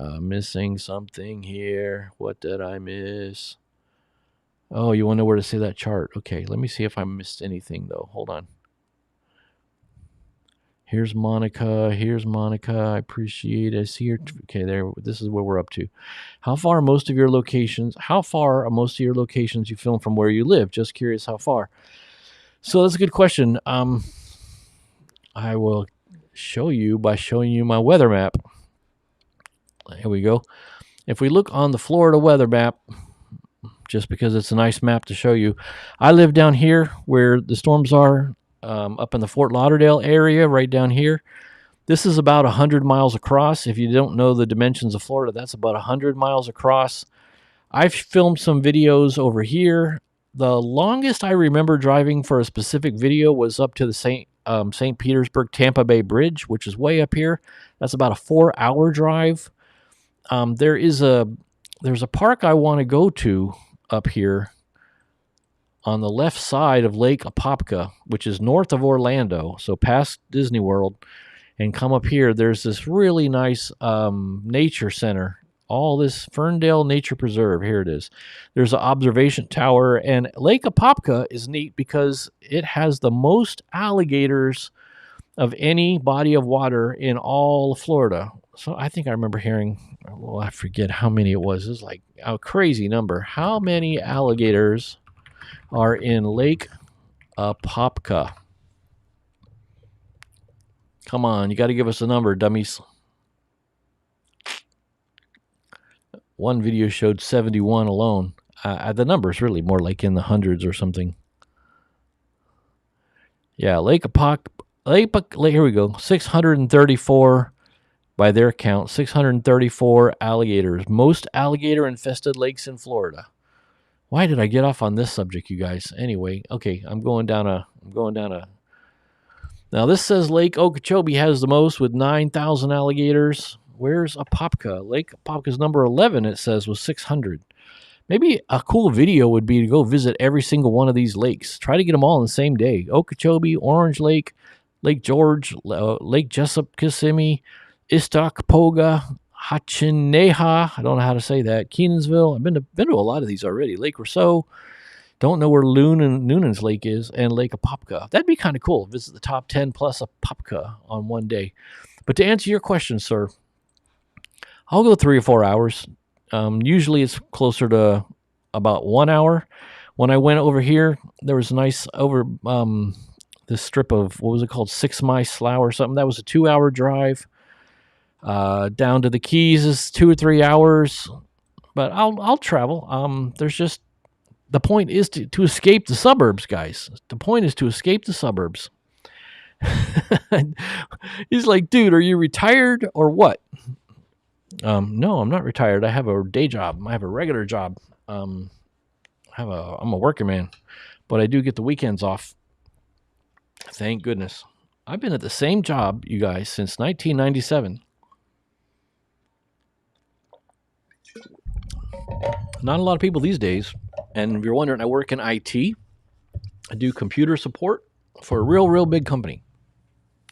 What did I miss? Oh, you want to know where to see that chart? Okay, let me see if I missed anything, though. Hold on. Here's Monica. I appreciate it. I see her. Okay, there. This is where we're up to. How far are most of your locations you film from where you live? Just curious how far. So that's a good question. I will show you by showing you my weather map. Here we go. If we look on the Florida weather map, just because it's a nice map to show you, I live down here where the storms are, up in the Fort Lauderdale area, right down here. This is about 100 miles across. If you don't know the dimensions of Florida, that's about 100 miles across. I've filmed some videos over here. The longest I remember driving for a specific video was up to the St. Petersburg Tampa Bay Bridge, which is way up here. That's about a 4-hour drive. There's a park I want to go to up here on the left side of Lake Apopka, which is north of Orlando, so past Disney World, and come up here. There's this really nice nature center. All this Ferndale Nature Preserve. Here it is. There's an observation tower, and Lake Apopka is neat because it has the most alligators of any body of water in all of Florida. So I think I remember hearing, well, I forget how many it was. It was like a crazy number. How many alligators are in Lake Apopka? Come on, you got to give us a number, dummies. One video showed 71 alone. The number is really more like in the hundreds or something. Yeah, Lake Apopka. Here we go. 634 by their count. 634 alligators. Most alligator-infested lakes in Florida. Why did I get off on this subject, you guys? Anyway, okay, I'm going down a. Now this says Lake Okeechobee has the most with 9,000 alligators. Where's Apopka? Lake Apopka's number 11, it says, was 600. Maybe a cool video would be to go visit every single one of these lakes. Try to get them all on the same day. Okeechobee, Orange Lake, Lake George, Lake Jessup, Kissimmee, Istokpoga, Hachineha. I don't know how to say that. Kenansville. I've been to a lot of these already. Lake Rousseau. Don't know where Noonan's Lake is, and Lake Apopka. That'd be kind of cool. Visit the top 10 plus Apopka on one day. But to answer your question, sir, I'll go 3 or 4 hours. Usually it's closer to about 1 hour. When I went over here, there was a nice over this strip of, what was it called, 6 Mile Slough or something. That was a 2-hour drive. Down to the Keys is 2 or 3 hours. But I'll travel. There's just, the point is to escape the suburbs, guys. The point is to escape the suburbs. He's like, dude, are you retired or what? No, I'm not retired. I have a day job. I have a regular job. I'm a working man, but I do get the weekends off. Thank goodness. I've been at the same job, you guys, since 1997. Not a lot of people these days. And if you're wondering, I work in IT. I do computer support for a real big company.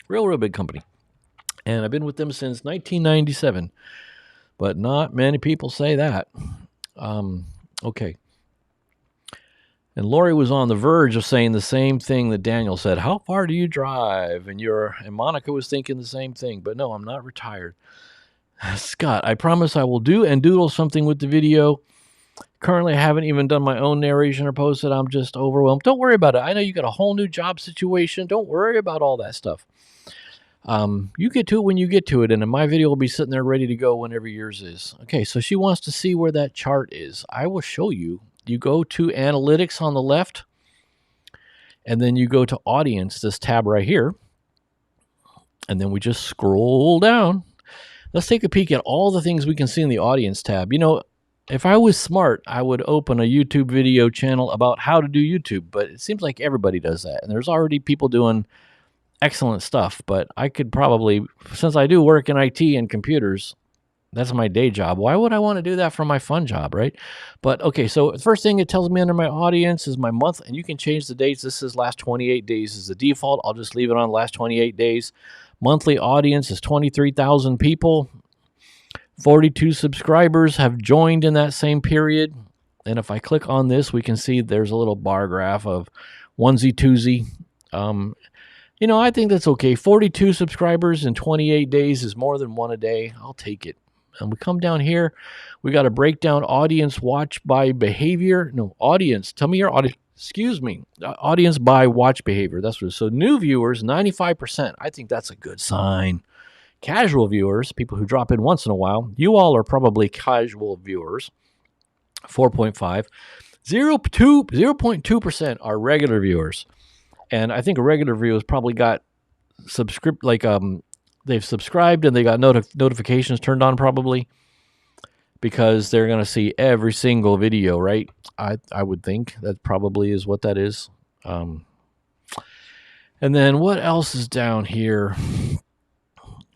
Real big company. And I've been with them since 1997. But not many people say that. Okay. And Lori was on the verge of saying the same thing that Daniel said. How far do you drive? And Monica was thinking the same thing. But no, I'm not retired. Scott, I promise I will do and doodle something with the video. Currently, I haven't even done my own narration or posted. I'm just overwhelmed. Don't worry about it. I know you got a whole new job situation. Don't worry about all that stuff. You get to it when you get to it, and my video will be sitting there ready to go whenever yours is. Okay, so she wants to see where that chart is. I will show you. You go to Analytics on the left, and then you go to Audience, this tab right here, and then we just scroll down. Let's take a peek at all the things we can see in the Audience tab. You know, if I was smart, I would open a YouTube video channel about how to do YouTube, but it seems like everybody does that, and there's already people doing excellent stuff. But I could probably, since I do work in IT and computers, that's my day job. Why would I want to do that for my fun job, right? But okay, so the first thing it tells me under my audience is my month, and you can change the dates. This is last 28 days is the default. I'll just leave it on last 28 days. Monthly audience is 23,000 people. 42 subscribers have joined in that same period. And if I click on this, we can see there's a little bar graph of onesie, twosie. You know, I think that's okay. 42 subscribers in 28 days is more than one a day. I'll take it. And we come down here. We got to break down audience watch by behavior. No, audience. Tell me your audience. Excuse me. Audience by watch behavior. That's what it is. So new viewers, 95%. I think that's a good sign. casual viewers, people who drop in once in a while, you all are probably casual viewers. 4.5. 0.2% are regular viewers. And I think a regular viewer has probably got they've subscribed and they got notifications turned on probably because they're going to see every single video, right? I would think that probably is what that is. And then what else is down here?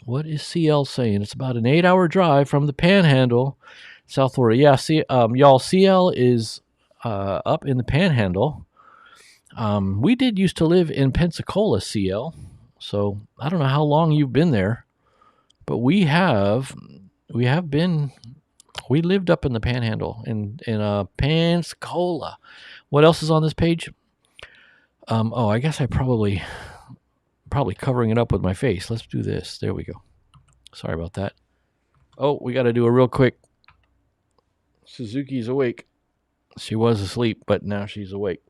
What is CL saying? It's about an 8-hour drive from the Panhandle, South Florida. Yeah, y'all, CL is up in the Panhandle. We did used to live in Pensacola, CL. So I don't know how long you've been there, but we lived up in the Panhandle in Pensacola. What else is on this page? I guess I probably covering it up with my face. Let's do this. There we go. Sorry about that. Oh, we got to do a real quick. Suzuki's awake. She was asleep, but now she's awake.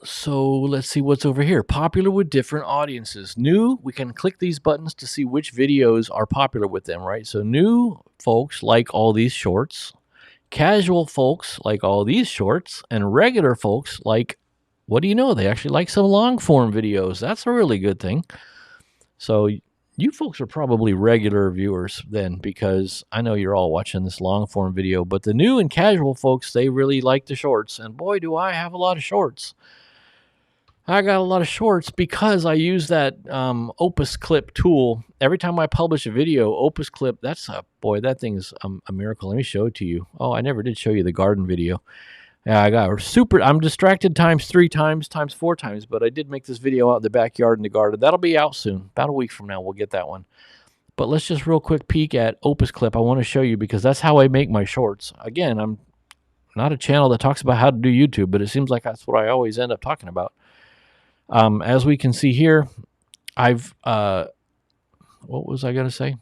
So let's see what's over here. Popular with different audiences. New, we can click these buttons to see which videos are popular with them, right? So new folks like all these shorts. Casual folks like all these shorts. And regular folks like, what do you know? They actually like some long form videos. That's a really good thing. So you folks are probably regular viewers then, because I know you're all watching this long form video. But the new and casual folks, they really like the shorts. And boy, do I have a lot of shorts. I got a lot of shorts because I use that Opus Clip tool. Every time I publish a video, Opus Clip, that thing is a miracle. Let me show it to you. Oh, I never did show you the garden video. Yeah, I'm distracted times 4 times, but I did make this video out in the backyard in the garden. That'll be out soon. About a week from now, we'll get that one. But let's just real quick peek at Opus Clip. I want to show you because that's how I make my shorts. Again, I'm not a channel that talks about how to do YouTube, but it seems like that's what I always end up talking about. As we can see here, I've, what was I going to say?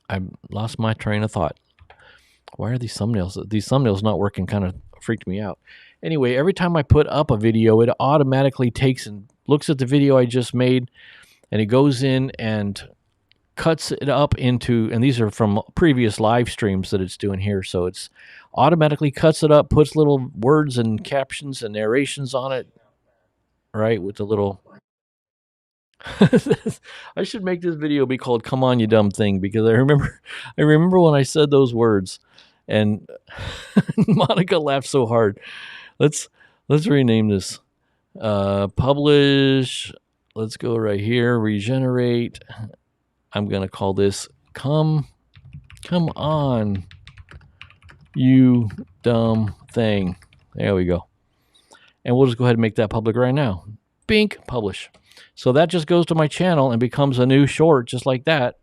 I lost my train of thought. Why are these thumbnails? These thumbnails not working kind of freaked me out. Anyway, every time I put up a video, it automatically takes and looks at the video I just made, and it goes in and cuts it up into, and these are from previous live streams that it's doing here. So it's automatically cuts it up, puts little words and captions and narrations on it. Right, with the little I should make this video be called "Come On You Dumb Thing," because I remember when I said those words and Monica laughed so hard. Let's rename this. Publish. Let's go right here. Regenerate. I'm going to call this Come On You Dumb Thing. There we go. And we'll just go ahead and make that public right now. Bink, publish. So that just goes to my channel and becomes a new short just like that.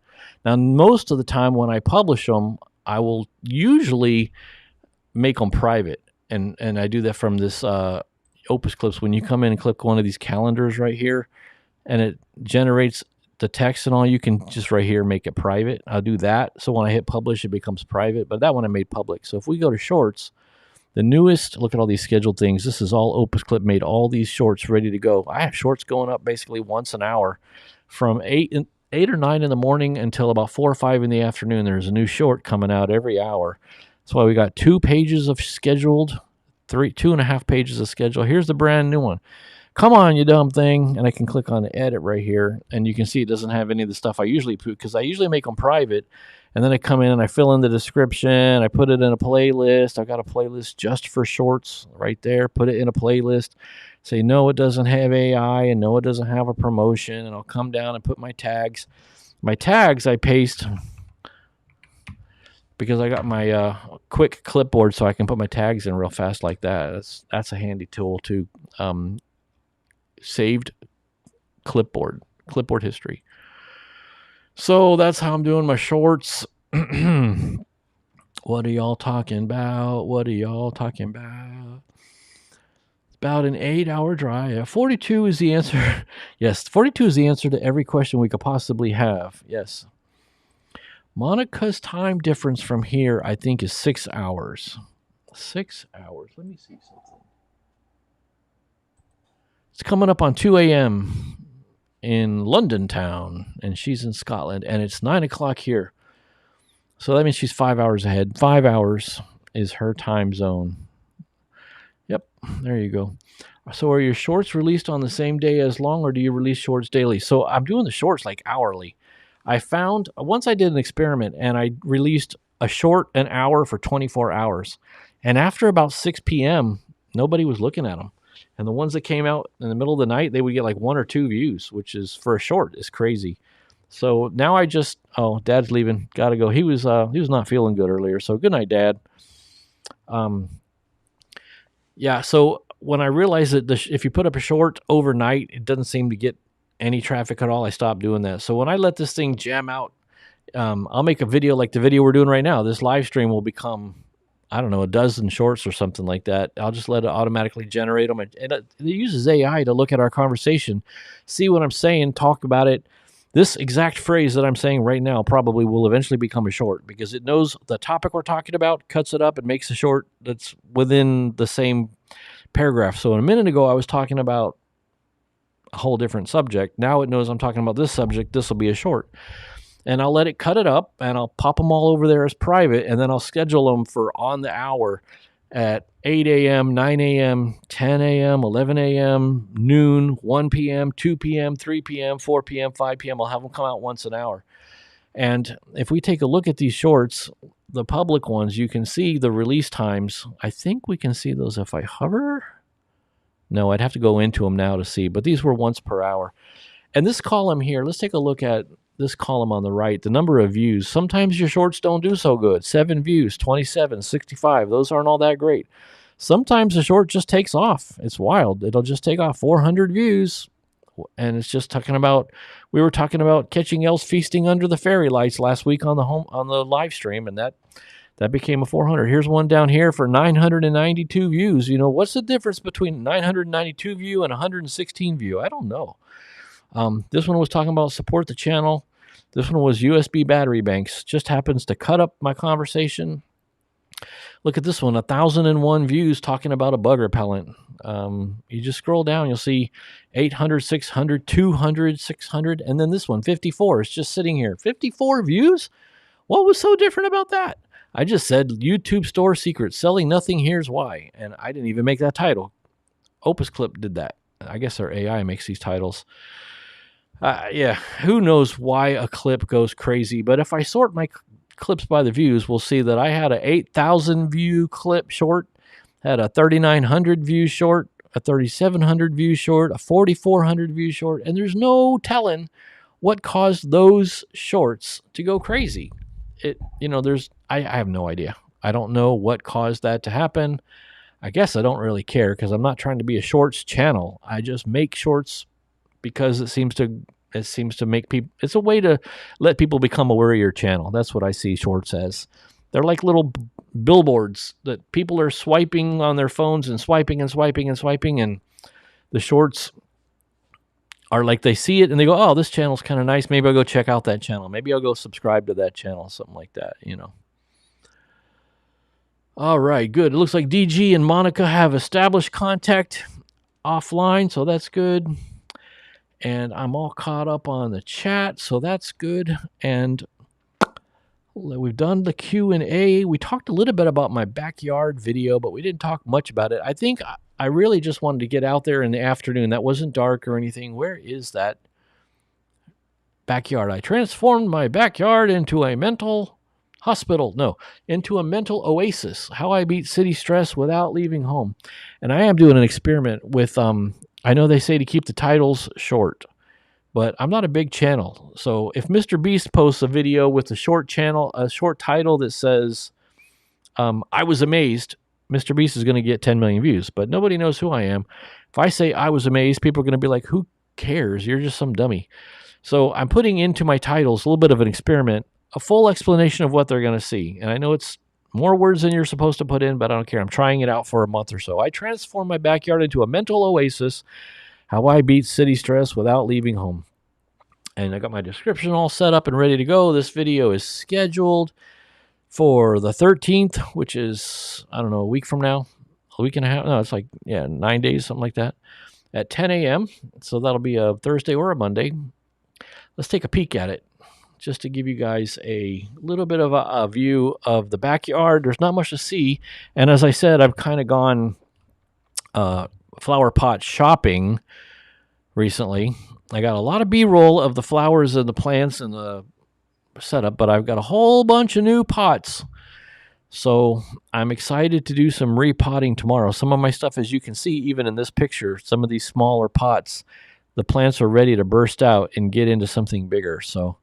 Now, most of the time when I publish them, I will usually make them private. And I do that from this Opus Clips. When you come in and click one of these calendars right here, and it generates the text and all, you can just right here make it private. I'll do that. So when I hit publish, it becomes private. But that one I made public. So if we go to shorts, the newest, look at all these scheduled things. This is all Opus Clip made all these shorts ready to go. I have shorts going up basically once an hour from 8 or 9 in the morning until about 4 or 5 in the afternoon. There's a new short coming out every hour. That's why we got 2 pages of scheduled, 2.5 pages of schedule. Here's the brand new one. Come on, you dumb thing. And I can click on the edit right here. And you can see it doesn't have any of the stuff I usually put, because I usually make them private. And then I come in and I fill in the description. I put it in a playlist. I've got a playlist just for shorts right there. Put it in a playlist. Say, no, it doesn't have AI, and no, it doesn't have a promotion. And I'll come down and put my tags. My tags I paste because I got my quick clipboard, so I can put my tags in real fast like that. That's a handy tool too. Saved clipboard history. So that's how I'm doing my shorts. What are y'all talking about? It's about an 8-hour drive. 42 is the answer. Yes, 42 is the answer to every question we could possibly have. Yes. Monica's time difference from here, I think, is 6 hours. 6 hours. Let me see something. It's coming up on 2 a.m. in London town, and she's in Scotland, and it's 9 o'clock here. So that means she's 5 hours ahead. 5 hours is her time zone. Yep, there you go. So are your shorts released on the same day as long, or do you release shorts daily? So I'm doing the shorts like hourly. I found once I did an experiment and I released a short an hour for 24 hours. And after about 6 p.m., nobody was looking at them. And the ones that came out in the middle of the night, they would get like 1 or 2 views, which is for a short is crazy. So now I just Dad's leaving, gotta go. He was not feeling good earlier. So good night, Dad. Yeah. So when I realized that if you put up a short overnight, it doesn't seem to get any traffic at all, I stopped doing that. So when I let this thing jam out, I'll make a video like the video we're doing right now. This live stream will become, I don't know, a dozen shorts or something like that. I'll just let it automatically generate them. And it uses AI to look at our conversation, see what I'm saying, talk about it. This exact phrase that I'm saying right now probably will eventually become a short because it knows the topic we're talking about, cuts it up, and makes a short that's within the same paragraph. So a minute ago, I was talking about a whole different subject. Now it knows I'm talking about this subject. This will be a short. And I'll let it cut it up, and I'll pop them all over there as private, and then I'll schedule them for on the hour at 8 a.m., 9 a.m., 10 a.m., 11 a.m., noon, 1 p.m., 2 p.m., 3 p.m., 4 p.m., 5 p.m. I'll have them come out once an hour. And if we take a look at these shorts, the public ones, you can see the release times. I think we can see those if I hover. No, I'd have to go into them now to see, but these were once per hour. And this column here, let's take a look at this column on the right, the number of views. Sometimes your shorts don't do so good. 7 views, 27, 65. Those aren't all that great. Sometimes the short just takes off. It's wild. It'll just take off 400 views. And it's just talking about, we were talking about catching elves feasting under the fairy lights last week on the live stream, and that became a 400. Here's one down here for 992 views. You know, what's the difference between 992 view and 116 view? I don't know. This one was talking about support the channel. This one was USB battery banks. Just happens to cut up my conversation. Look at this one, 1,001 views talking about a bug repellent. You just scroll down, you'll see 800, 600, 200, 600, and then this one, 54. It's just sitting here. 54 views? What was so different about that? I just said YouTube store secret, selling nothing, here's why. And I didn't even make that title. Opus Clip did that. I guess their AI makes these titles. Yeah, who knows why a clip goes crazy, but if I sort my clips by the views, we'll see that I had a 8,000 view clip short, had a 3,900 view short, a 3,700 view short, a 4,400 view short, and there's no telling what caused those shorts to go crazy. I have no idea. I don't know what caused that to happen. I guess I don't really care because I'm not trying to be a shorts channel. I just make shorts because it seems to make people, it's a way to let people become aware of your channel. That's what I see shorts as. They're like little billboards that people are swiping on their phones and swiping and swiping and swiping, and the shorts are like they see it and they go, oh, this channel's kind of nice. Maybe I'll go check out that channel. Maybe I'll go subscribe to that channel, something like that, you know. All right, good. It looks like DG and Monica have established contact offline, so that's good. And I'm all caught up on the chat, so that's good. And we've done the Q&A. We talked a little bit about my backyard video, but we didn't talk much about it. I think I really just wanted to get out there in the afternoon. That wasn't dark or anything. Where is that backyard? I transformed my backyard into a mental hospital. No, into a mental oasis. How I beat city stress without leaving home. And I am doing an experiment with I know they say to keep the titles short, but I'm not a big channel. So if Mr. Beast posts a video with a short title that says, I was amazed, Mr. Beast is going to get 10 million views, but nobody knows who I am. If I say I was amazed, people are going to be like, who cares? You're just some dummy. So I'm putting into my titles a little bit of an experiment, a full explanation of what they're going to see. And I know it's more words than you're supposed to put in, but I don't care. I'm trying it out for a month or so. I transformed my backyard into a mental oasis, how I beat city stress without leaving home. And I got my description all set up and ready to go. This video is scheduled for the 13th, which is, I don't know, a week from now, a week and a half. No, it's like, 9 days, something like that. at 10 a.m. So that'll be a Thursday or a Monday. Let's take a peek at it just to give you guys a little bit of a view of the backyard. There's not much to see. And as I said, I've kind of gone flower pot shopping recently. I got a lot of B-roll of the flowers and the plants and the setup, but I've got a whole bunch of new pots. So I'm excited to do some repotting tomorrow. Some of my stuff, as you can see, even in this picture, some of these smaller pots, the plants are ready to burst out and get into something bigger. So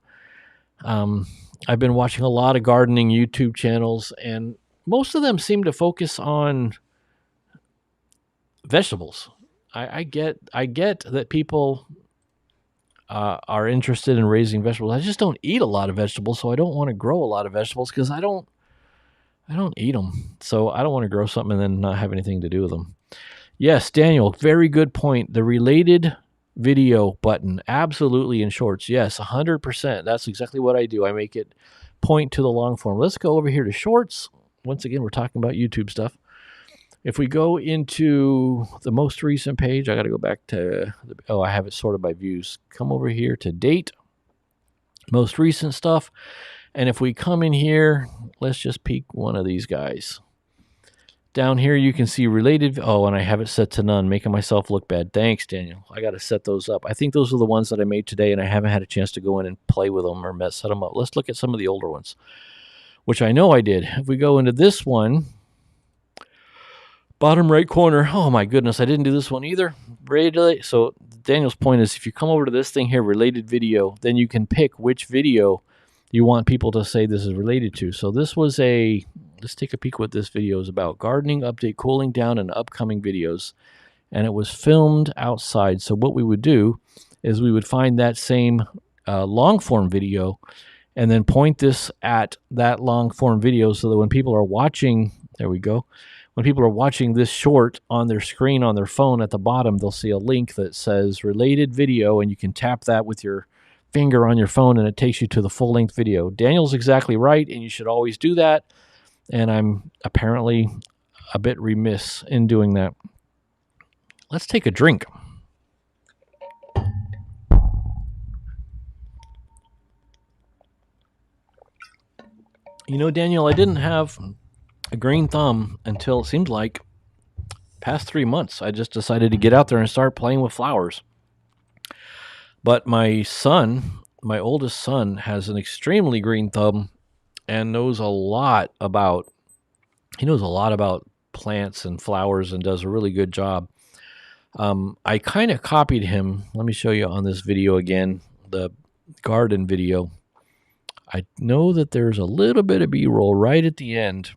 I've been watching a lot of gardening YouTube channels, and most of them seem to focus on vegetables. I get that people are interested in raising vegetables. I just don't eat a lot of vegetables, so I don't want to grow a lot of vegetables because I don't eat them. So I don't want to grow something and then not have anything to do with them. Yes, Daniel, very good point. The related video button, absolutely in shorts. Yes, 100%. That's exactly what I do. I make it point to the long form. Let's go over here to shorts. Once again, we're talking about YouTube stuff. If we go into the most recent page, I got to go back to, I have it sorted by views. Come over here to date, most recent stuff. And if we come in here, let's just peek one of these guys. Down here, you can see related. Oh, and I have it set to none, making myself look bad. Thanks, Daniel. I got to set those up. I think those are the ones that I made today, and I haven't had a chance to go in and play with them or set them up. Let's look at some of the older ones, which I know I did. If we go into this one, bottom right corner. Oh, my goodness. I didn't do this one either. So Daniel's point is if you come over to this thing here, related video, then you can pick which video you want people to say this is related to. So this was let's take a peek what this video is about. Gardening update, cooling down, and upcoming videos. And it was filmed outside. So what we would do is we would find that same long form video and then point this at that long form video so that when people are watching, there we go. When people are watching this short on their screen on their phone at the bottom, they'll see a link that says related video, and you can tap that with your finger on your phone and it takes you to the full-length video. Daniel's exactly right, and you should always do that. And I'm apparently a bit remiss in doing that. Let's take a drink. You know, Daniel, I didn't have a green thumb until it seemed like past 3 months. I just decided to get out there and start playing with flowers. But my son, my oldest son, has an extremely green thumb and knows a lot about plants and flowers and does a really good job. I kind of copied him. Let me show you on this video again, the garden video. I know that there's a little bit of B-roll right at the end.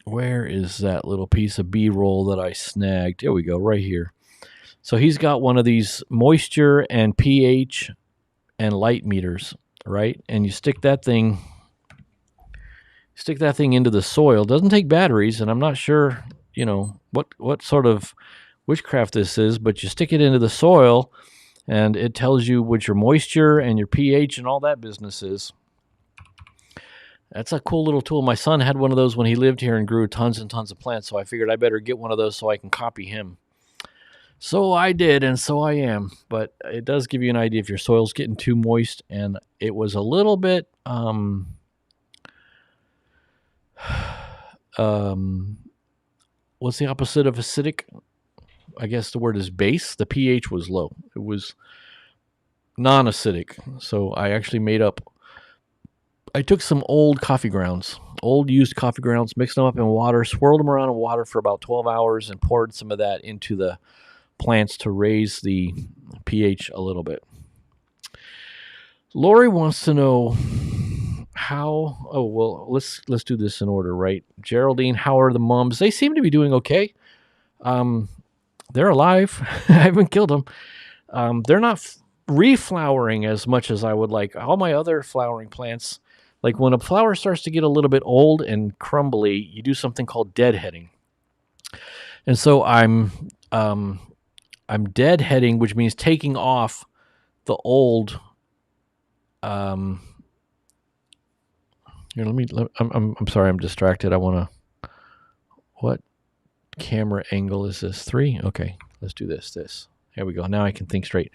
Where is that little piece of B-roll that I snagged? There we go, right here. So he's got one of these moisture and pH and light meters, right? And you stick that thing into the soil. It doesn't take batteries, and I'm not sure, what sort of witchcraft this is, but you stick it into the soil and it tells you what your moisture and your pH and all that business is. That's a cool little tool. My son had one of those when he lived here and grew tons and tons of plants, so I figured I better get one of those so I can copy him. So I did, and so I am. But it does give you an idea if your soil's getting too moist, and it was a little bit what's the opposite of acidic? I guess the word is base. The pH was low. It was non-acidic. So I actually I took some old used coffee grounds, mixed them up in water, swirled them around in water for about 12 hours, and poured some of that into the plants to raise the pH a little bit. Lori wants to know let's do this in order, right? Geraldine, how are the mums? They seem to be doing okay. They're alive. I haven't killed them. They're not reflowering as much as I would like. All my other flowering plants, like when a flower starts to get a little bit old and crumbly, you do something called deadheading. And so I'm deadheading, which means taking off the old. Here, I'm sorry, I'm distracted. I want to. What camera angle is this? 3? Okay, let's do this. There we go. Now I can think straight.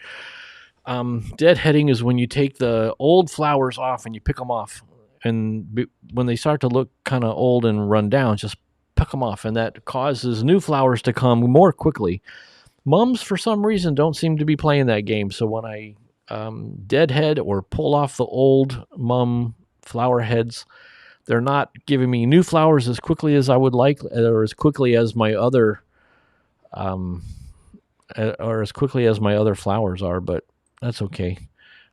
Deadheading is when you take the old flowers off and you pick them off. And when they start to look kind of old and run down, just pick them off. And that causes new flowers to come more quickly. Mums, for some reason, don't seem to be playing that game. So when I deadhead or pull off the old mum flower heads, they're not giving me new flowers as quickly as I would like, or as quickly as my other flowers are, but that's okay.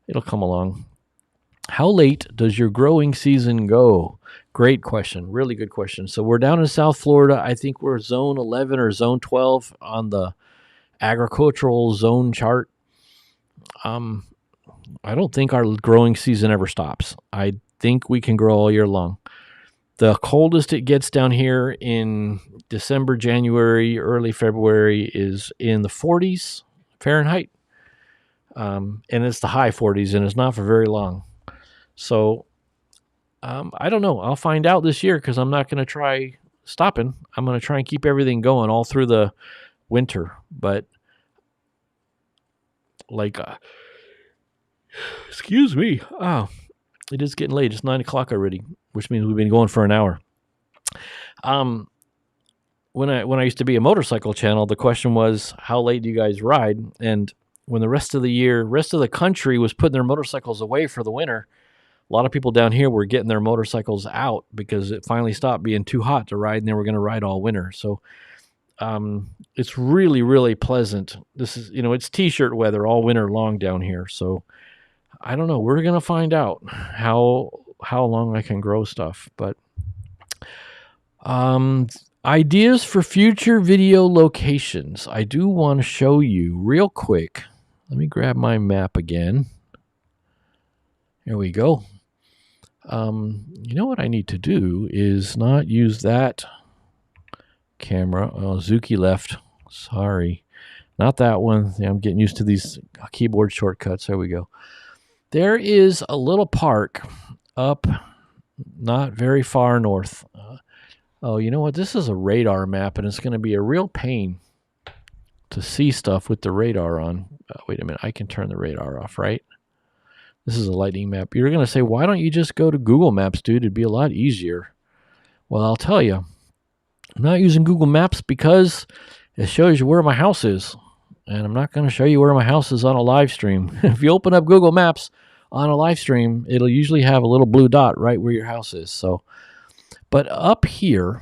It'll come along. How late does your growing season go? Great question. Really good question. So we're down in South Florida. I think we're zone 11 or zone 12 on the agricultural zone chart. I don't think our growing season ever stops. I think we can grow all year long. The coldest it gets down here in December, January, early February is in the 40s Fahrenheit. And it's the high 40s, and it's not for very long. So I don't know. I'll find out this year because I'm not going to try stopping. I'm going to try and keep everything going all through the winter. But excuse me. Oh, it is getting late. It's 9 o'clock already, which means we've been going for an hour. When I used to be a motorcycle channel, the question was, how late do you guys ride? And when the rest of the country was putting their motorcycles away for the winter, a lot of people down here were getting their motorcycles out because it finally stopped being too hot to ride, and they were going to ride all winter. So it's really, really pleasant. This is, it's t-shirt weather all winter long down here. So I don't know. We're going to find out how long I can grow stuff. But ideas for future video locations. I do want to show you real quick. Let me grab my map again. Here we go. You know what I need to do is not use that camera. Oh, Zuki left. Sorry. Not that one. I'm getting used to these keyboard shortcuts. There we go. There is a little park up not very far north. Oh, you know what? This is a radar map, and it's going to be a real pain to see stuff with the radar on. Wait a minute. I can turn the radar off, right? This is a lightning map. You're going to say, why don't you just go to Google Maps, dude? It'd be a lot easier. Well, I'll tell you. I'm not using Google Maps because it shows you where my house is. And I'm not going to show you where my house is on a live stream. If you open up Google Maps on a live stream, it'll usually have a little blue dot right where your house is. So, but up here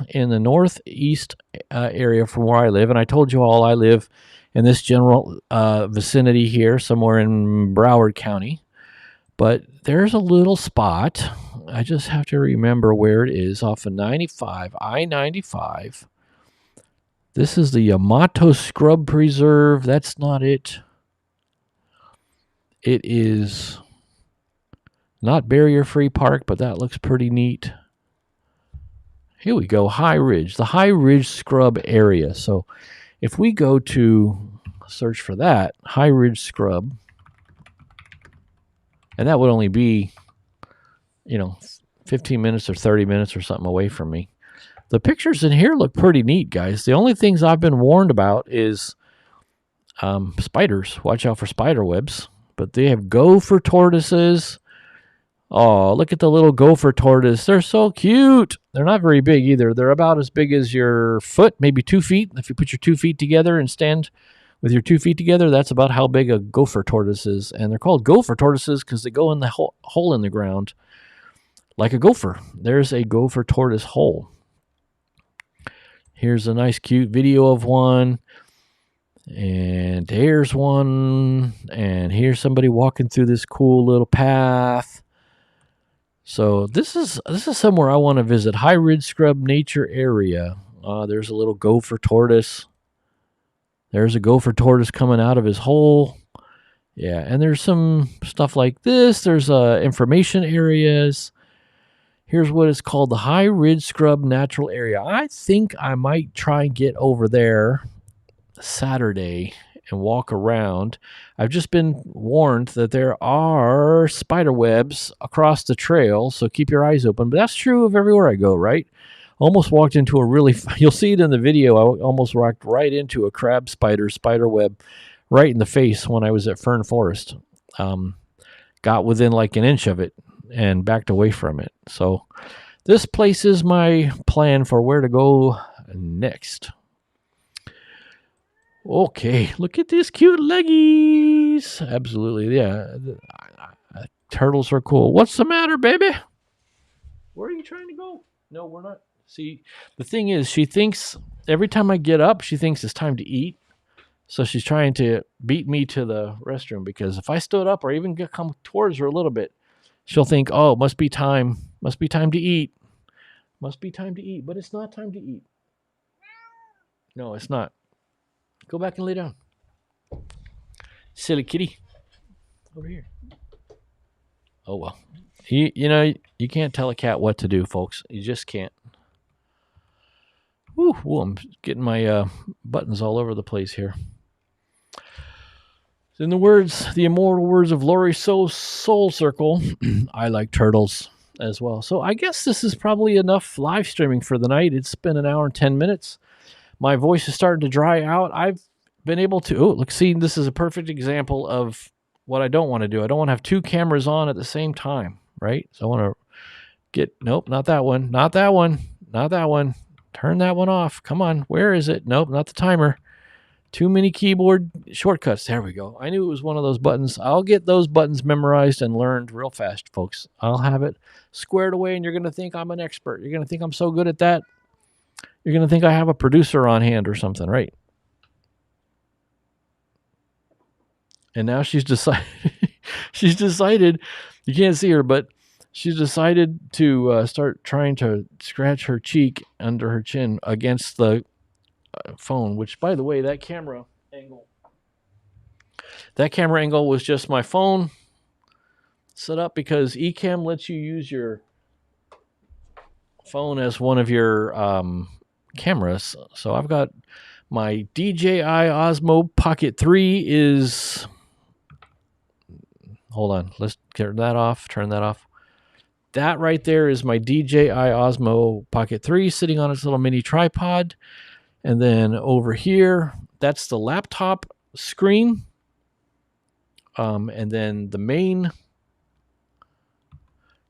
in the northeast area from where I live, and I told you all I live in this general vicinity here, somewhere in Broward County. But there's a little spot. I just have to remember where it is off of 95, I-95. This is the Yamato Scrub Preserve. That's not it. It is not barrier-free park, but that looks pretty neat. Here we go, High Ridge, the High Ridge Scrub area. So if we go to search for that, High Ridge Scrub, and that would only be, 15 minutes or 30 minutes or something away from me. The pictures in here look pretty neat, guys. The only things I've been warned about is spiders. Watch out for spider webs. But they have gopher tortoises. Oh, look at the little gopher tortoise. They're so cute. They're not very big either. They're about as big as your foot, maybe 2 feet. If you put your 2 feet together and stand with your 2 feet together, that's about how big a gopher tortoise is. And they're called gopher tortoises because they go in the hole in the ground like a gopher. There's a gopher tortoise hole. Here's a nice, cute video of one. And there's one. And here's somebody walking through this cool little path. So this is somewhere I want to visit. High Ridge Scrub Nature Area. There's a little gopher tortoise. There's a gopher tortoise coming out of his hole. Yeah, and there's some stuff like this. There's information areas. Here's what is called the High Ridge Scrub Natural Area. I think I might try and get over there Saturday and walk around. I've just been warned that there are spider webs across the trail, so keep your eyes open. But that's true of everywhere I go, right? Almost walked into a really, you'll see it in the video, I almost walked right into a crab spider web right in the face when I was at Fern Forest. Got within like an inch of it and backed away from it. So this place is my plan for where to go next. Okay, look at these cute leggies. Absolutely, yeah. Turtles are cool. What's the matter, baby? Where are you trying to go? No, we're not. See, the thing is, she thinks every time I get up, she thinks it's time to eat. So she's trying to beat me to the restroom, because if I stood up or even come towards her a little bit, she'll think, oh, it must be time. Must be time to eat. Must be time to eat. But it's not time to eat. No, it's not. Go back and lay down. Silly kitty. Over here. Oh, well. You know, you can't tell a cat what to do, folks. You just can't. Woo, I'm getting my buttons all over the place here. In the immortal words of Lori Soul Circle, I like turtles as well. So I guess this is probably enough live streaming for the night. It's been an hour and 10 minutes. My voice is starting to dry out. I've been able to, see, this is a perfect example of what I don't want to do. I don't want to have two cameras on at the same time, right? So I want to nope, not that one, not that one, not that one. Turn that one off. Come on, where is it? Nope, not the timer. Too many keyboard shortcuts. There we go. I knew it was one of those buttons. I'll get those buttons memorized and learned real fast, folks. I'll have it squared away, and you're going to think I'm an expert. You're going to think I'm so good at that. You're going to think I have a producer on hand or something, right? And now she's decided, you can't see her, but she's decided to start trying to scratch her cheek under her chin against the phone, which, by the way, that camera angle was just my phone set up, because Ecamm lets you use your phone as one of your cameras. So I've got my DJI Osmo Pocket 3 is, hold on, let's turn that off. That right there is my DJI Osmo Pocket 3 sitting on its little mini tripod. And then over here, that's the laptop screen. And then the main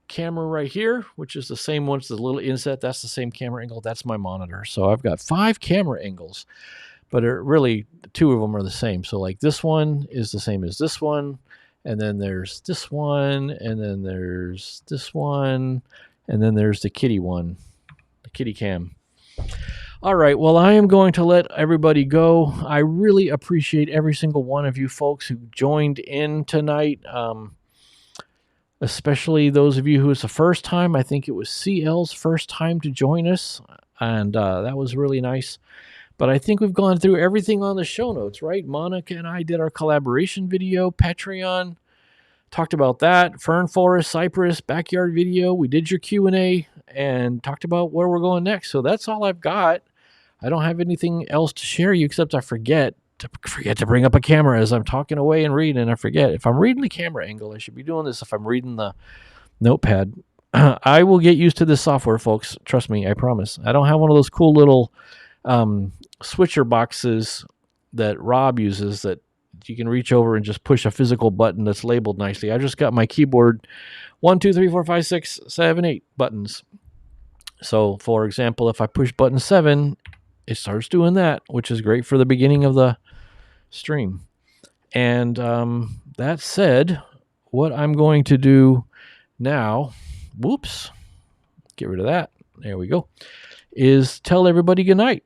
camera right here, which is the same one as the little inset, that's the same camera angle. That's my monitor. So I've got 5 camera angles, but really 2 of them are the same. So like this one is the same as this one. And then there's this one, and then there's this one, and then there's the kitty one, the kitty cam. All right, well, I am going to let everybody go. I really appreciate every single one of you folks who joined in tonight, especially those of you who it's the first time. I think it was CL's first time to join us, and that was really nice. But I think we've gone through everything on the show notes, right? Monica and I did our collaboration video, Patreon, talked about that, Fern Forest, Cypress, backyard video. We did your Q&A and talked about where we're going next. So that's all I've got. I don't have anything else to share you, except I forget to bring up a camera as I'm talking away and reading, and I forget. If I'm reading the camera angle, I should be doing this if I'm reading the notepad. I will get used to this software, folks. Trust me, I promise. I don't have one of those cool little switcher boxes that Rob uses that you can reach over and just push a physical button that's labeled nicely. I just got my keyboard 1, 2, 3, 4, 5, 6, 7, 8 buttons. So for example, if I push button 7, it starts doing that, which is great for the beginning of the stream. And that said, what I'm going to do now, whoops, get rid of that. There we go. Is tell everybody good night.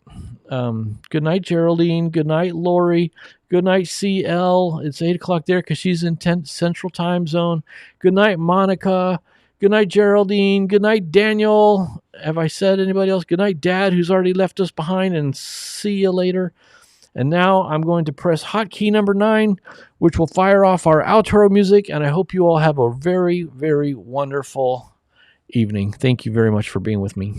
Good night, Geraldine. Good night, Lori. Good night, CL. It's 8 o'clock there because she's in Central Time Zone. Good night, Monica. Good night, Geraldine. Good night, Daniel. Have I said anybody else? Good night, Dad, who's already left us behind, and see you later. And now I'm going to press hotkey number 9, which will fire off our outro music, and I hope you all have a very, very wonderful evening. Thank you very much for being with me.